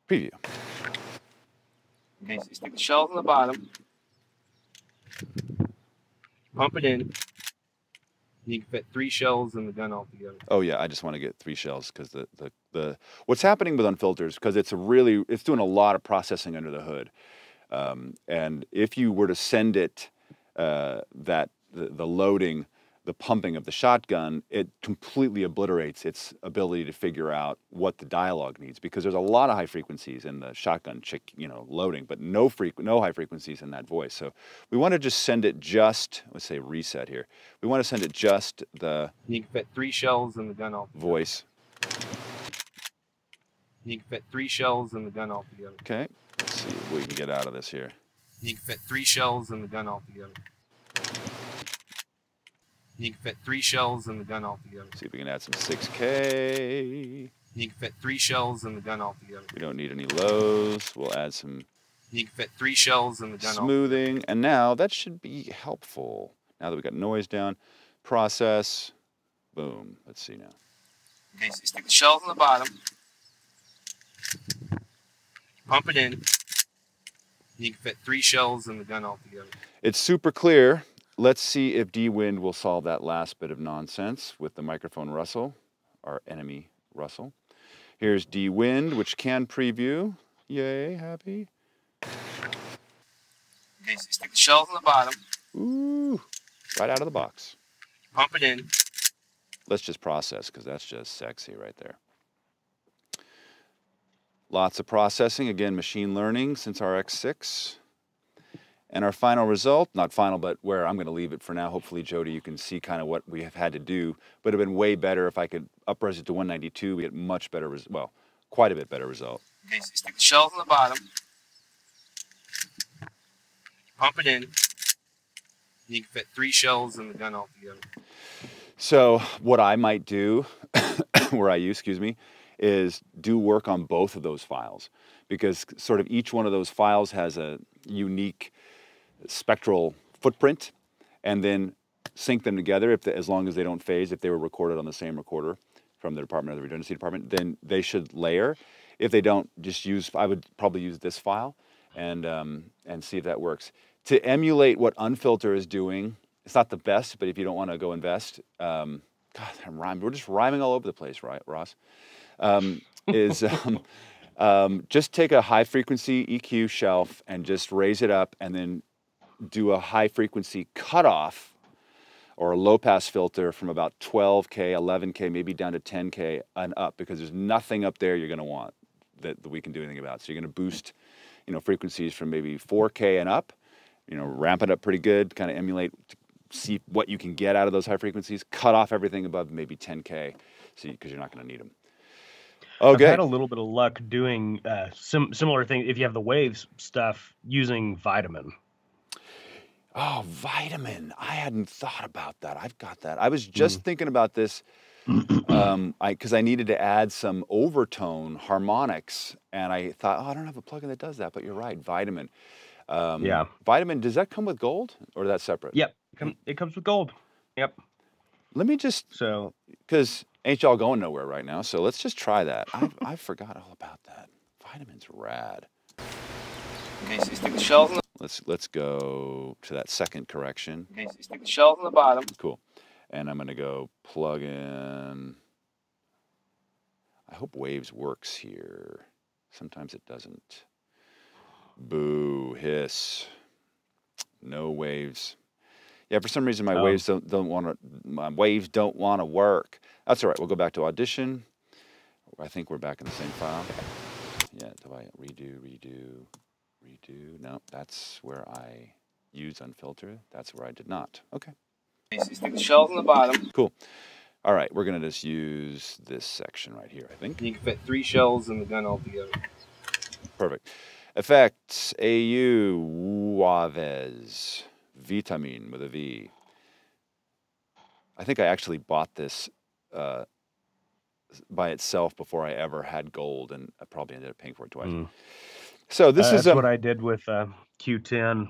Preview. Okay, so you stick the shells on the bottom. Pump it in. You can fit 3 shells in the gun altogether. Oh yeah, I just want to get 3 shells because the what's happening with unfilters, because it's doing a lot of processing under the hood. And if you were to send it the loading, the pumping of the shotgun, it completely obliterates its ability to figure out what the dialogue needs, because there's a lot of high frequencies in the shotgun loading, but no high frequencies in that voice. So we want to just send it just, let's say reset here. We want to send it just the You can fit 3 shells in the gun altogether. voice. You can fit 3 shells in the gun altogether. Okay, let's see what we can get out of this here. You can fit 3 shells in the gun altogether. You can fit 3 shells in the gun altogether. See if we can add some 6K. You can fit 3 shells in the gun altogether. We don't need any lows. We'll add some You can fit 3 shells in the gun smoothing. And now that should be helpful. Now that we got noise down, process, boom. Let's see now. Okay, so you stick the shells on the bottom. Pump it in. You can fit 3 shells in the gun altogether. It's super clear. Let's see if D-Wind will solve that last bit of nonsense with the microphone Russell, our enemy Russell. Here's D-Wind, which can preview. Yay, happy. Okay, so you stick the shells on the bottom. Ooh, right out of the box. Pump it in. Let's just process, because that's just sexy right there. Lots of processing, again, machine learning since our X6. And our final result, not final, but where I'm going to leave it for now. Hopefully, Jody, you can see kind of what we have had to do. But it would have been way better if I could up-res it to 192. We get much better, well, quite a bit better result. Okay, so you stick the shells on the bottom. Pump it in. You can fit 3 shells in the gun altogether. So what I might do, excuse me, is do work on both of those files, because sort of each one of those files has a unique spectral footprint, and then sync them together as long as they don't phase. If they were recorded on the same recorder from the Department of the Redundancy Department, then they should layer. If they don't, I would probably use this file and see if that works. To emulate what Unfilter is doing, it's not the best, but if you don't want to go invest, God, I'm rhyming. We're just rhyming all over the place, right, Ross? Just take a high frequency EQ shelf and just raise it up, and then do a high frequency cutoff or a low pass filter from about 12K, 11K, maybe down to 10K and up, because there's nothing up there you're going to want that we can do anything about. So you're going to boost, frequencies from maybe 4K and up, ramp it up pretty good, kind of emulate, see what you can get out of those high frequencies, cut off everything above maybe 10K, because you're not going to need them. Okay. I've had a little bit of luck doing similar things. If you have the waves stuff, using Vitamin. Oh, Vitamin. I hadn't thought about that. I've got that. I was just thinking about this because I needed to add some overtone harmonics, and I thought, I don't have a plugin that does that, but you're right, Vitamin. Yeah. Vitamin, does that come with gold, or is that separate? Yep. It comes with gold. Yep. Let me just, because ain't y'all going nowhere right now, so let's just try that. I forgot all about that. Vitamin's rad. Okay, so you stick the shells on the Let's go to that second correction. Okay, so you stick the shells on the bottom. Cool. And I'm going to go plug in. I hope Waves works here. Sometimes it doesn't. Boo, hiss. No Waves. Yeah, for some reason my waves don't want to work. That's all right. We'll go back to Audition. I think we're back in the same file. Yeah, do I redo? No, that's where I use Unfilter. That's where I did not. Okay. Okay, so you stick the shells on the bottom. Cool. All right, we're going to just use this section right here, I think. You can fit 3 shells in the gun altogether. Perfect. Effects, AU, Waves, Vitamin with a V. I think I actually bought this by itself before I ever had gold, and I probably ended up paying for it twice. So this is what I did with Q10.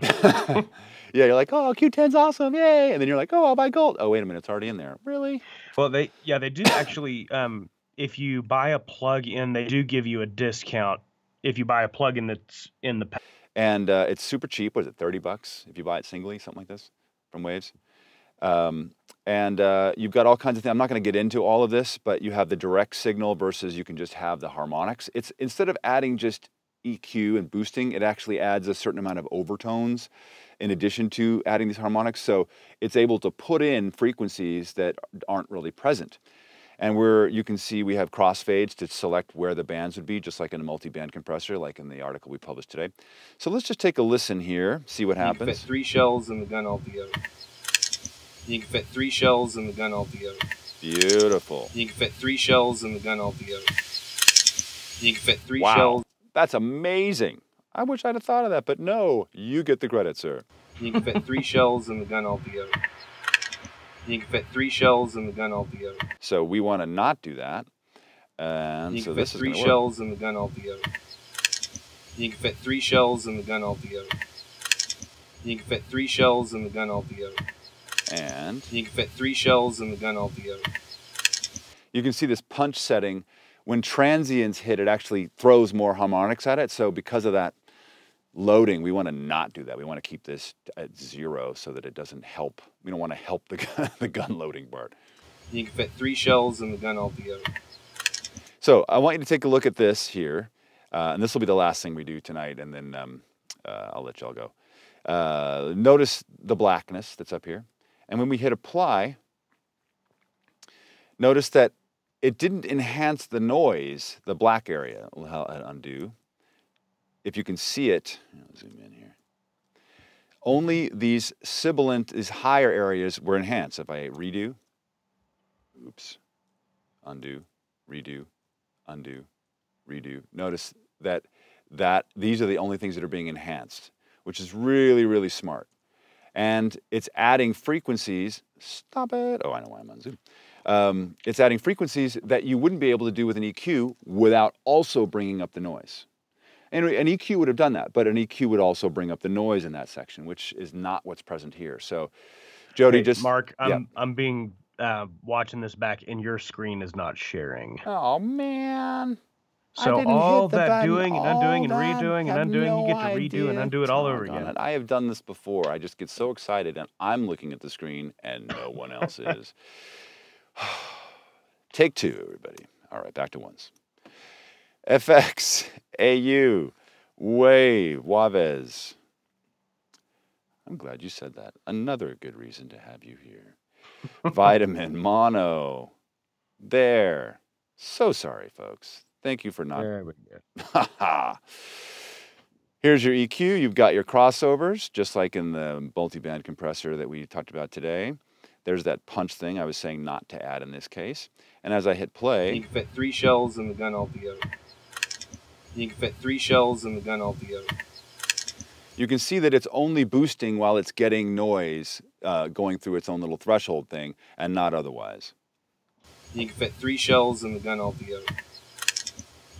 Yeah, you're like, oh, Q10's awesome, yay! And then you're like, oh, I'll buy gold. Oh, wait a minute, it's already in there. Really? Well, they do actually. If you buy a plug-in, they do give you a discount if you buy a plug-in that's in the pack. And it's super cheap. What is it, $30 if you buy it singly, something like this, from Waves? And you've got all kinds of things. I'm not going to get into all of this, but you have the direct signal versus you can just have the harmonics. It's instead of adding just EQ and boosting, it actually adds a certain amount of overtones in addition to adding these harmonics. So it's able to put in frequencies that aren't really present. And you can see we have crossfades to select where the bands would be, just like in a multi-band compressor, like in the article we published today. So let's just take a listen here, see what happens. You can fit 3 shells in the gun altogether. You can fit 3 shells in the gun altogether. Beautiful. You can fit 3 shells in the gun altogether. You can fit 3 wow. shells. That's amazing. I wish I'd have thought of that, but no, you get the credit, sir. You can fit 3 shells in the gun altogether. You can fit 3 shells in the gun altogether. So we want to not do that. And you so can this fit is 3 shells in the gun altogether. You can fit 3 shells in the gun altogether. You can fit 3 shells in the gun altogether. And you can fit 3 shells in the gun altogether. You can see this punch setting. When transients hit, it actually throws more harmonics at it. So because of that loading, we want to not do that. We want to keep this at 0 so that it doesn't help. We don't want to help the gun loading part. You can fit 3 shells in the gun altogether. So I want you to take a look at this here. And this will be the last thing we do tonight, and then I'll let y'all go. Notice the blackness that's up here. And when we hit apply, notice that it didn't enhance the noise, the black area. I'll undo. If you can see it, I'll zoom in here. Only these sibilant, these higher areas were enhanced. If I redo, oops, undo, redo, undo, redo. Notice that these are the only things that are being enhanced, which is really, really smart. And it's adding frequencies. Stop it. Oh, I know why I'm on Zoom. It's adding frequencies that you wouldn't be able to do with an EQ without also bringing up the noise. And an EQ would have done that, but an EQ would also bring up the noise in that section, which is not what's present here. So, Jody, hey, Mark, I'm being watching this back, and your screen is not sharing. Oh man! So all that doing and undoing and redoing and undoing, you get to redo and undo it all over again. I have done this before. I just get so excited, and I'm looking at the screen, and no one else is. Take 2, everybody. All right, back to ones. FX, AU, Wave, Wavez. I'm glad you said that. Another good reason to have you here. Vitamin, Mono. There. So sorry, folks. Thank you for not. There we go. Here's your EQ. You've got your crossovers, just like in the multi-band compressor that we talked about today. There's that punch thing I was saying not to add in this case. And as I hit play... You can fit 3 shells in the gun altogether. You can fit 3 shells in the gun altogether. You can see that it's only boosting while it's getting noise going through its own little threshold thing, and not otherwise. You can fit 3 shells in the gun altogether.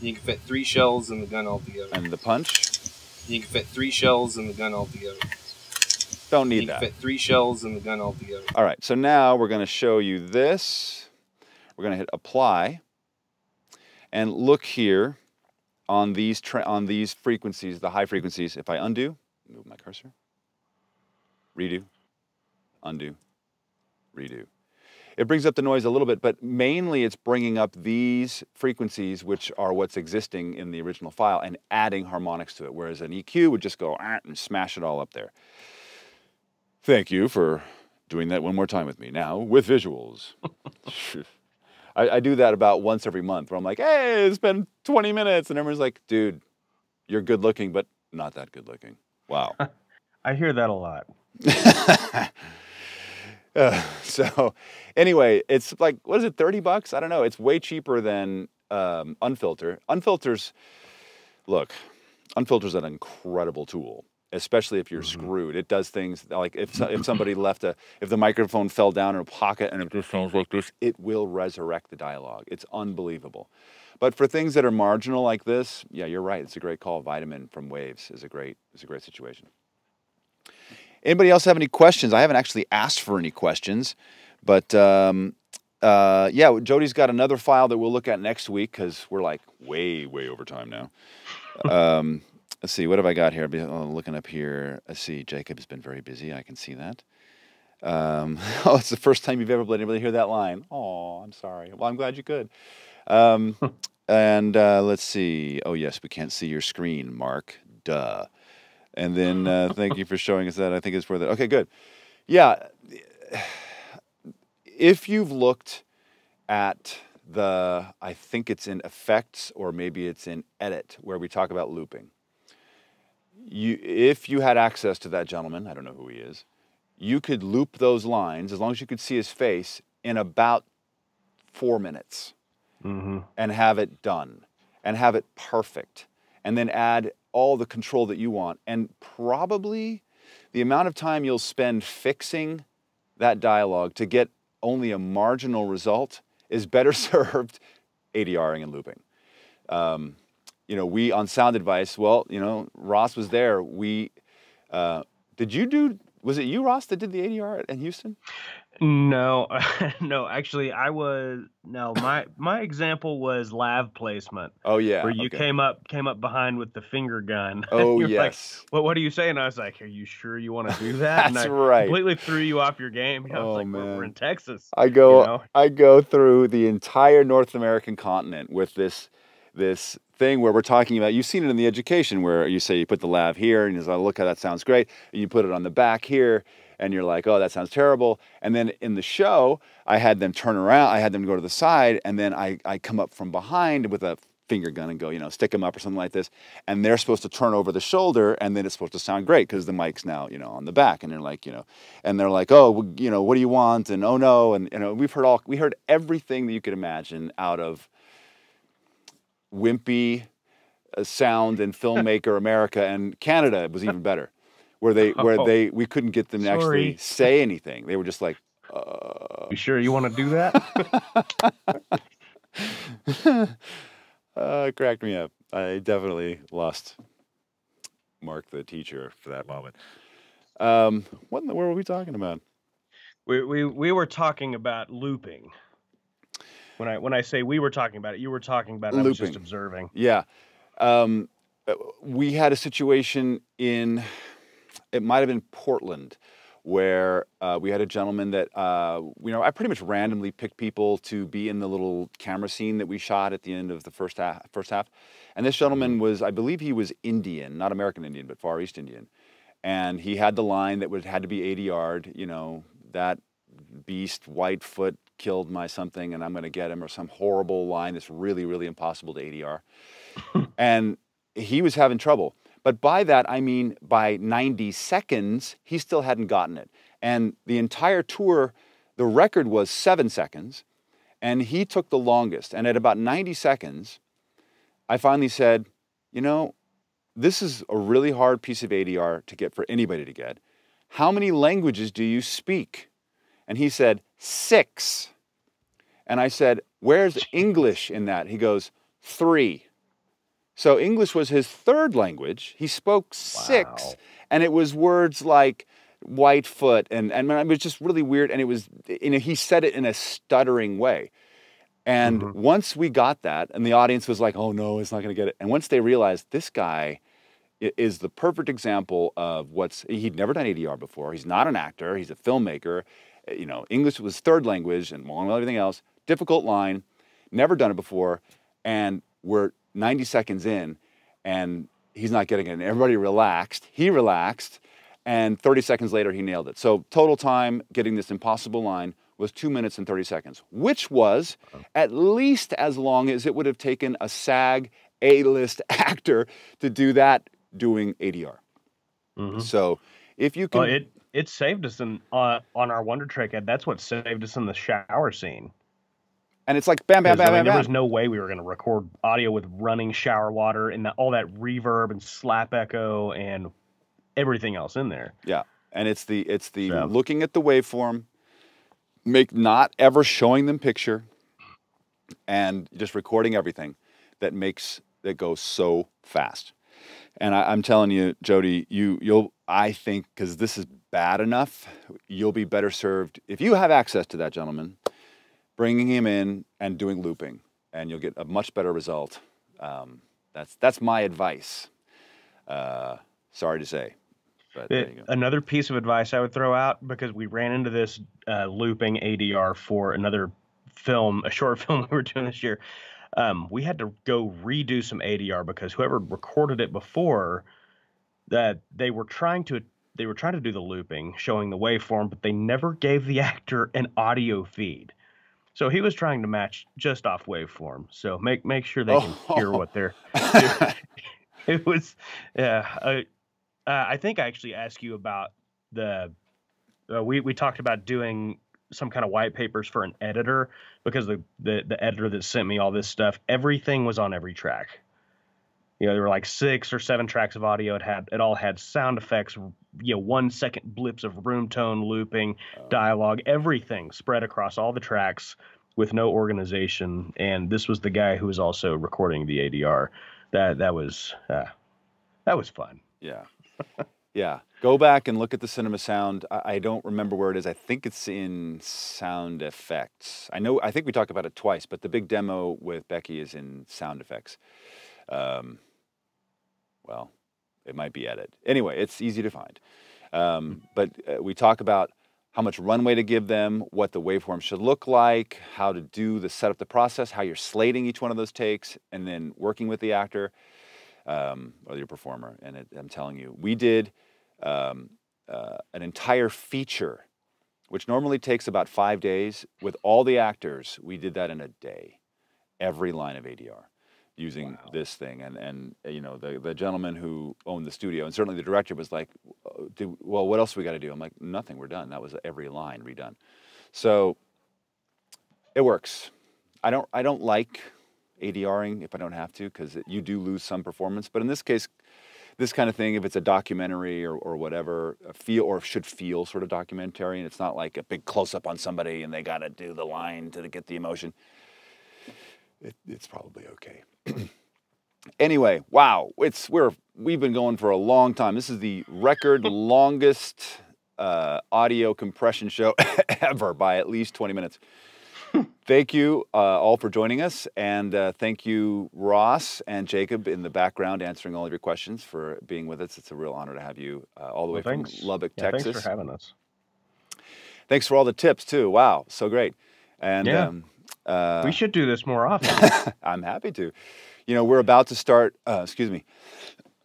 You can fit 3 shells in the gun altogether. And the punch? You can fit 3 shells in the gun altogether. Don't need that. You can fit 3 shells in the gun altogether. All right, so now we're going to show you this. We're going to hit apply. And look here on these frequencies, the high frequencies. If I undo, move my cursor, redo, undo, redo. It brings up the noise a little bit, but mainly it's bringing up these frequencies, which are what's existing in the original file, and adding harmonics to it, whereas an EQ would just go and smash it all up there. Thank you for doing that one more time with me. Now, with visuals. I do that about once every month, where I'm like, hey, it's been 20 minutes, and everyone's like, dude, you're good looking, but not that good looking. Wow. I hear that a lot. So anyway, it's like, what is it, 30 bucks? I don't know. It's way cheaper than Unfilter. Unfilter's an incredible tool, especially if you're screwed. It does things like if somebody if the microphone fell down in a pocket and it just sounds like this, it will resurrect the dialogue. It's unbelievable. But for things that are marginal like this, yeah, you're right. It's a great call. Vitamin from Waves is a great situation. Anybody else have any questions? I haven't actually asked for any questions, but yeah, Jody's got another file that we'll look at next week because we're like way over time now. Let's see, what have I got here? Looking up here. Let's see, Jacob has been very busy. I can see that. Oh, it's the first time you've ever been able to hear that line. Oh, I'm sorry. Well, I'm glad you could. Um, and let's see. Oh, yes, we can't see your screen, Mark. Duh. And then thank you for showing us that. I think it's for that. Okay, good. Yeah. If you've looked at I think it's in effects or maybe it's in edit where we talk about looping. If you had access to that gentleman, I don't know who he is, you could loop those lines as long as you could see his face in about 4 minutes and have it done and have it perfect and then add all the control that you want. And probably the amount of time you'll spend fixing that dialogue to get only a marginal result is better served ADRing and looping. We on Sound Advice, well, Ross was there. Was it you, Ross, that did the ADR in Houston? No, no, actually my example was lav placement. Oh yeah. Where you okay. came up behind with the finger gun. Oh You're yes. Like, what do you say? And I was like, are you sure you want to do that? That's and I right. completely threw you off your game. I was like, man. we're in Texas. I go through the entire North American continent with this thing where we're talking about, you've seen it in the education where you say you put the lav here and you're like, look how that sounds great. And you put it on the back here and you're like, oh, that sounds terrible. And then in the show, I had them turn around, I had them go to the side, and then I come up from behind with a finger gun and go, stick them up or something like this. And they're supposed to turn over the shoulder and then it's supposed to sound great because the mic's now, on the back. And they're like, and they're like, oh, what do you want? And oh no. And, we heard everything that you could imagine out of wimpy sound and filmmaker America, and Canada was even better, where we couldn't get them to actually say anything. They were just like, You sure you want to do that? It cracked me up. I definitely lost Mark the teacher for that moment. What in the world were we talking about? We were talking about looping. When I say we were talking about it, you were talking about it. Looping. I was just observing. Yeah. We had a situation it might have been Portland, where we had a gentleman that, I pretty much randomly picked people to be in the little camera scene that we shot at the end of the first half. And this gentleman was, I believe he was Indian, not American Indian, but Far East Indian. And he had the line that had to be ADR'd, that beast, Whitefoot, killed my something and I'm going to get him, or some horrible line that's really, really impossible to ADR. And he was having trouble. But by that, I mean by 90 seconds, he still hadn't gotten it. And the entire tour, the record was 7 seconds, and he took the longest. And at about 90 seconds, I finally said, this is a really hard piece of ADR to get for anybody to get. How many languages do you speak? And he said, 6. And I said, where's English in that? He goes, 3. So English was his third language. He spoke 6, and it was words like Whitefoot, and it was just really weird. And it was, he said it in a stuttering way. And once we got that, and the audience was like, oh no, it's not going to get it. And once they realized this guy is the perfect example of he'd never done ADR before. He's not an actor. He's a filmmaker. English was third language and along with everything else. Difficult line, never done it before. And we're 90 seconds in and he's not getting it. And everybody relaxed. He relaxed. And 30 seconds later, he nailed it. So total time getting this impossible line was 2 minutes and 30 seconds, which was at least as long as it would have taken a SAG A-list actor to do that doing ADR. So if you can... Well, it saved us on our Wonder Trek. That's what saved us in the shower scene. And it's like bam, bam, bam, bam, bam. There was no way we were going to record audio with running shower water and all that reverb and slap echo and everything else in there. Yeah, and it's the looking at the waveform, not ever showing them picture, and just recording everything that makes it go so fast. And I'm telling you, Jody, I think, because this is bad enough, you'll be better served if you have access to that gentleman, bringing him in and doing looping, and you'll get a much better result. That's my advice. Sorry to say. But there you go. Another piece of advice I would throw out, because we ran into this looping ADR for another film, a short film we were doing this year. We had to go redo some ADR because whoever recorded it before, that they were trying to do the looping, showing the waveform, but they never gave the actor an audio feed. So he was trying to match just off waveform. So make sure they can hear what they're doing. It was, yeah. I think I actually asked you about the. We talked about doing some kind of white papers for an editor, because the editor that sent me all this stuff, everything was on every track. You know, there were like 6 or 7 tracks of audio. It all had sound effects, 1-second blips of room tone, looping, dialogue, everything spread across all the tracks with no organization. And this was the guy who was also recording the ADR. That was fun. Yeah. Yeah. Go back and look at the Cinema Sound. I don't remember where it is. I think it's in Sound Effects. I think we talked about it twice, but the big demo with Becky is in Sound Effects. Well, it might be Edit. Anyway, it's easy to find. But we talk about how much runway to give them, what the waveform should look like, how to set up the process, how you're slating each one of those takes, and then working with the actor or your performer. And I'm telling you, we did an entire feature, which normally takes about 5 days. With all the actors, we did that in a day, every line of ADR, using this thing. And the gentleman who owned the studio, and certainly the director, was like, well, what else we got to do? I'm like, nothing, we're done. That was every line redone. So it works. I don't like ADRing if I don't have to, because you do lose some performance. But in this case, this kind of thing, if it's a documentary or whatever, should feel sort of documentary, and it's not like a big close-up on somebody and they got to do the line to get the emotion, it's probably okay. Anyway, wow, we've been going for a long time. This is the record longest audio compression show ever by at least 20 minutes. Thank you all for joining us, and thank you, Ross and Jacob, in the background answering all of your questions, for being with us. It's a real honor to have you all the way from Lubbock, Texas. Thanks for having us. Thanks for all the tips too. Wow, so great. And we should do this more often. I'm happy to. We're about to start. Excuse me.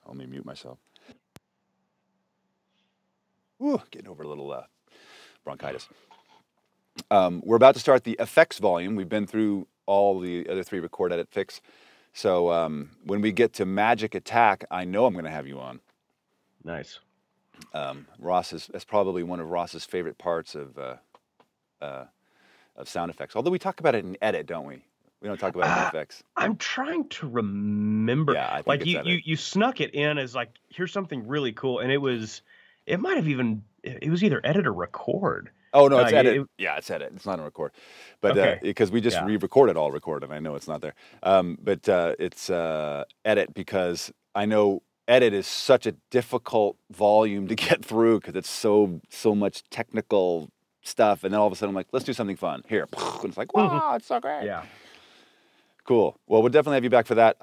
Let me mute myself. Ooh, getting over a little bronchitis. We're about to start the effects volume. We've been through all the other 3 record, edit, fix. So when we get to Magic Attack, I know I'm going to have you on. Nice. Ross that's probably one of Ross's favorite parts of sound effects. Although we talk about it in edit, don't we? We don't talk about it in effects. I'm trying to remember. Yeah, I think like you snuck it in as like, here's something really cool, and it was either edit or record. Oh no, it's edit. It's edit. It's not a record, but because we just re-recorded all record, and I know it's not there. But it's edit, because I know edit is such a difficult volume to get through, because it's so much technical stuff, and then all of a sudden I'm like, let's do something fun here, and it's like, wow, it's so great. Yeah. Cool. Well, we'll definitely have you back for that.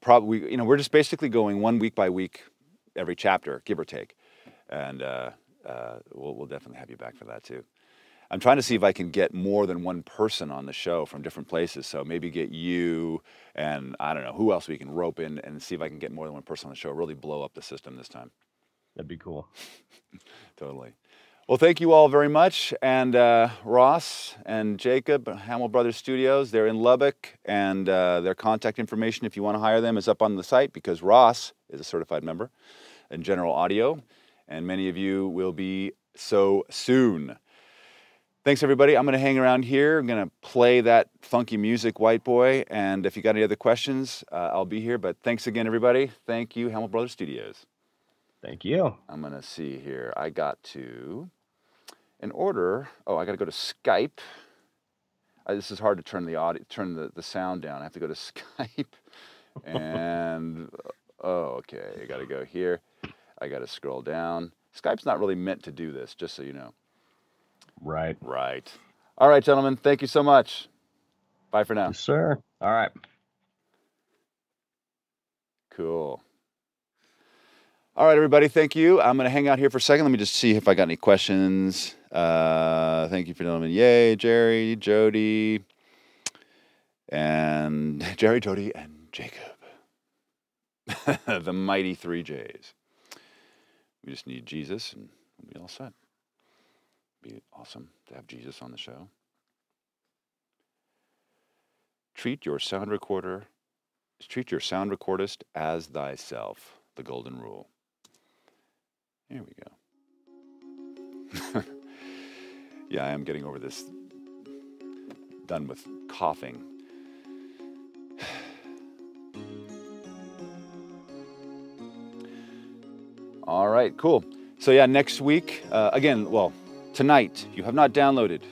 Probably, we're just basically going 1 week by week, every chapter, give or take, and we'll definitely have you back for that too. I'm trying to see if I can get more than one person on the show from different places. So maybe get you and I don't know who else we can rope in, and see if I can get more than one person on the show. Really blow up the system this time. That'd be cool. Totally. Well, thank you all very much. And Ross and Jacob, Hamil Brothers Studios, they're in Lubbock, and their contact information, if you want to hire them, is up on the site, because Ross is a certified member in General Audio, and many of you will be so soon. Thanks, everybody. I'm going to hang around here. I'm going to play that funky music, White Boy, and if you got any other questions, I'll be here. But thanks again, everybody. Thank you, Hamil Brothers Studios. Thank you. I'm going to see here. I got to... in order, I got to go to Skype. This is hard to turn the sound down. I have to go to Skype, and okay, I got to go here. I got to scroll down. Skype's not really meant to do this, just so you know. Right. Right. All right, gentlemen. Thank you so much. Bye for now. Yes, sir. All right. Cool. All right, everybody. Thank you. I'm going to hang out here for a second. Let me just see if I got any questions. Thank you for gentlemen. Yay, Jerry, Jody. and Jerry, Jody, and Jacob. The mighty 3 J's. We just need Jesus and we'll be all set. Be awesome to have Jesus on the show. Treat your sound recordist as thyself, the golden rule. Here we go. Yeah, I am getting over this, done with coughing. All right, cool. So yeah, next week, again, well, tonight, if you have not downloaded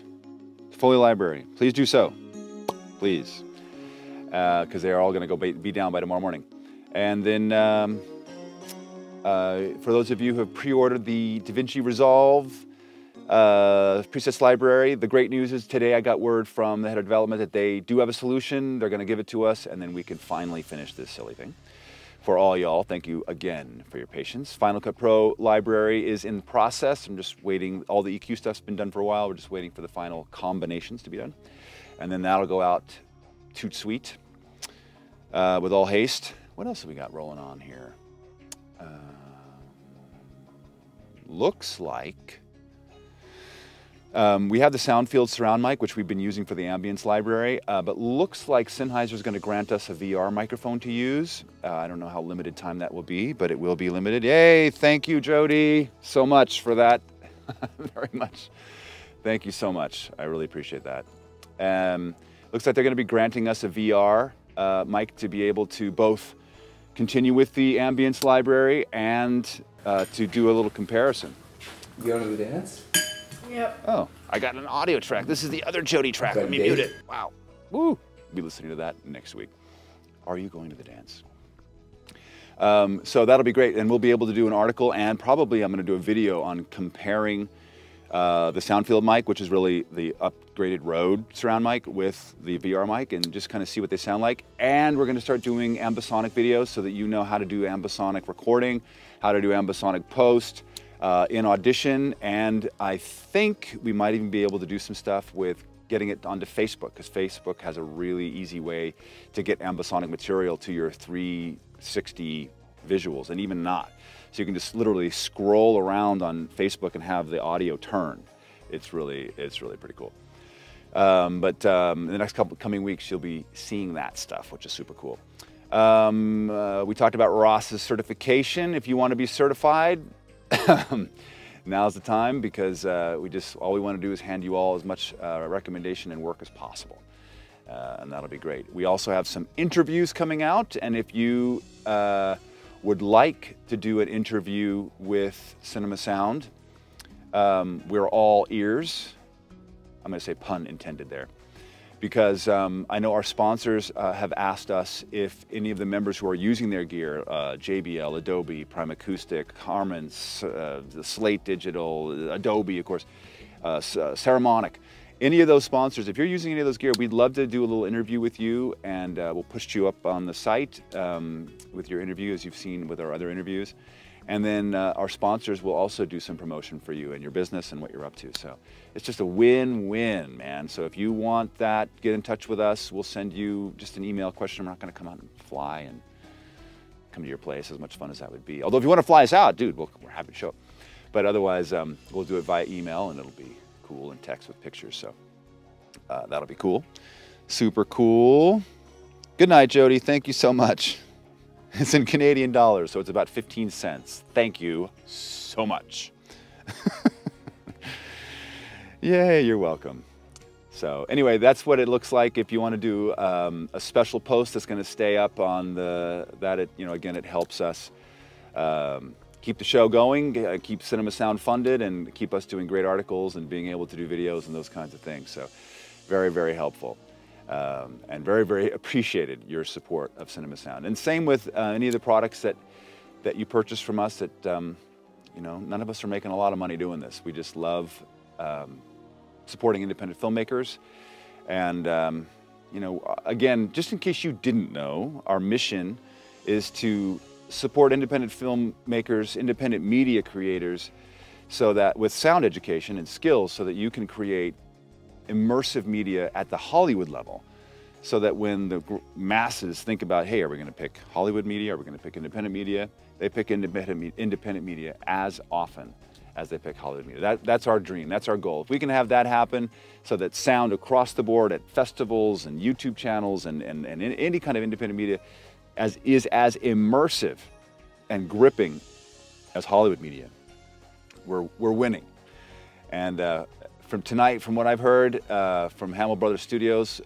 Foley Library, please do so. Please. Because they are all going to be down by tomorrow morning. And then for those of you who have pre-ordered the DaVinci Resolve presets library, the great news is today I got word from the head of development that they do have a solution. They're going to give it to us, and then we can finally finish this silly thing. For all y'all, thank you again for your patience. Final Cut Pro library is in process. I'm just waiting. All the EQ stuff's been done for a while. We're just waiting for the final combinations to be done. And then that'll go out toot sweet with all haste. What else have we got rolling on here? Looks like we have the Soundfield surround mic, which we've been using for the ambience library, but looks like Sennheiser's going to grant us a VR microphone to use. I don't know how limited time that will be, but it will be limited. Yay! Thank you, Jody, so much for that. Very much. Thank you so much. I really appreciate that. Looks like they're going to be granting us a VR mic to be able to both continue with the ambience library and to do a little comparison. You going to the dance? Yep. Oh, I got an audio track. This is the other Jody track. Let me mute it. Wow. Woo. We'll be listening to that next week. Are you going to the dance? So that'll be great. And we'll be able to do an article, and probably I'm going to do a video on comparing the Soundfield mic, which is really the upgraded Rode surround mic, with the VR mic, and just kind of see what they sound like. And we're going to start doing ambisonic videos so that you know how to do ambisonic recording, how to do ambisonic post, in Audition, and I think we might even be able to do some stuff with getting it onto Facebook, because Facebook has a really easy way to get ambisonic material to your 360 visuals, and even not. So you can just literally scroll around on Facebook and have the audio turn. It's really pretty cool. But in the next couple coming weeks, you'll be seeing that stuff, which is super cool. We talked about Ross's certification. If you want to be certified, now's the time, because all we want to do is hand you all as much recommendation and work as possible, and that'll be great. We also have some interviews coming out, and if you would like to do an interview with Cinema Sound, we're all ears. I'm going to say pun intended there, because I know our sponsors have asked us if any of the members who are using their gear, JBL, Adobe, Prime Acoustic, Harman, Slate Digital, Adobe, of course, Ceramonic, any of those sponsors, if you're using any of those gear, we'd love to do a little interview with you, and we'll push you up on the site with your interview, as you've seen with our other interviews. And then our sponsors will also do some promotion for you and your business and what you're up to. So it's just a win-win, man. So if you want that, get in touch with us. We'll send you just an email question. We're not going to come out and fly and come to your place, as much fun as that would be. Although if you want to fly us out, dude, we're happy to show up. But otherwise, we'll do it via email, and it'll be cool, and text with pictures. So that'll be cool. Super cool. Good night, Jody. Thank you so much. It's in Canadian dollars, so it's about 15 cents. Thank you so much. Yay, you're welcome. So anyway, that's what it looks like. If you want to do a special post that's going to stay up on again, it helps us keep the show going, keep Cinema Sound funded, and keep us doing great articles and being able to do videos and those kinds of things. So very, very helpful. And very, very appreciated your support of Cinema Sound. And same with any of the products that you purchase from us. That none of us are making a lot of money doing this. We just love supporting independent filmmakers. And again, just in case you didn't know, our mission is to support independent filmmakers, independent media creators, so that with sound education and skills, so that you can create immersive media at the Hollywood level, so that when the masses think about, hey, are we going to pick Hollywood media? Are we going to pick independent media? They pick independent media as often as they pick Hollywood media. That's our dream. That's our goal. If we can have that happen so that sound across the board at festivals and YouTube channels and any kind of independent media is as immersive and gripping as Hollywood media, we're winning. And from tonight, from what I've heard from Hamil Brothers Studios,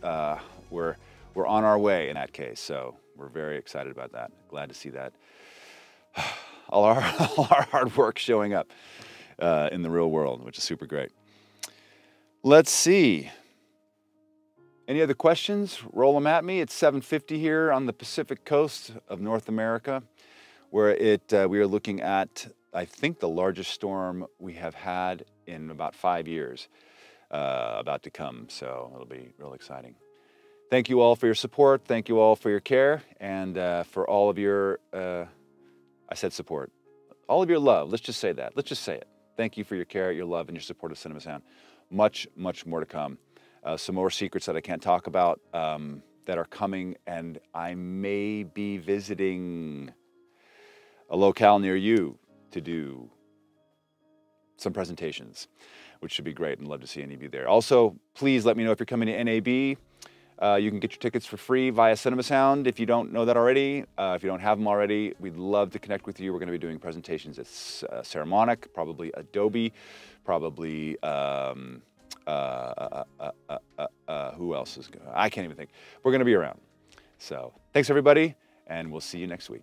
we're on our way in that case. So we're very excited about that. Glad to see that. All our hard work showing up in the real world, which is super great. Let's see. Any other questions? Roll them at me. It's 7:50 here on the Pacific coast of North America, where we are looking at, I think, the largest storm we have had in about 5 years about to come. So it'll be real exciting. Thank you all for your support. Thank you all for your care and for all of your, I said support, all of your love. Let's just say that. Let's just say it. Thank you for your care, your love, and your support of Cinema Sound. Much, much more to come. Some more secrets that I can't talk about that are coming, and I may be visiting a locale near you to do some presentations, which should be great, and love to see any of you there. Also, please let me know if you're coming to NAB. You can get your tickets for free via Cinema Sound if you don't know that already. If you don't have them already, we'd love to connect with you. We're going to be doing presentations at Ceramonic, probably Adobe, probably who else is going? I can't even think. We're going to be around. So thanks everybody, and we'll see you next week.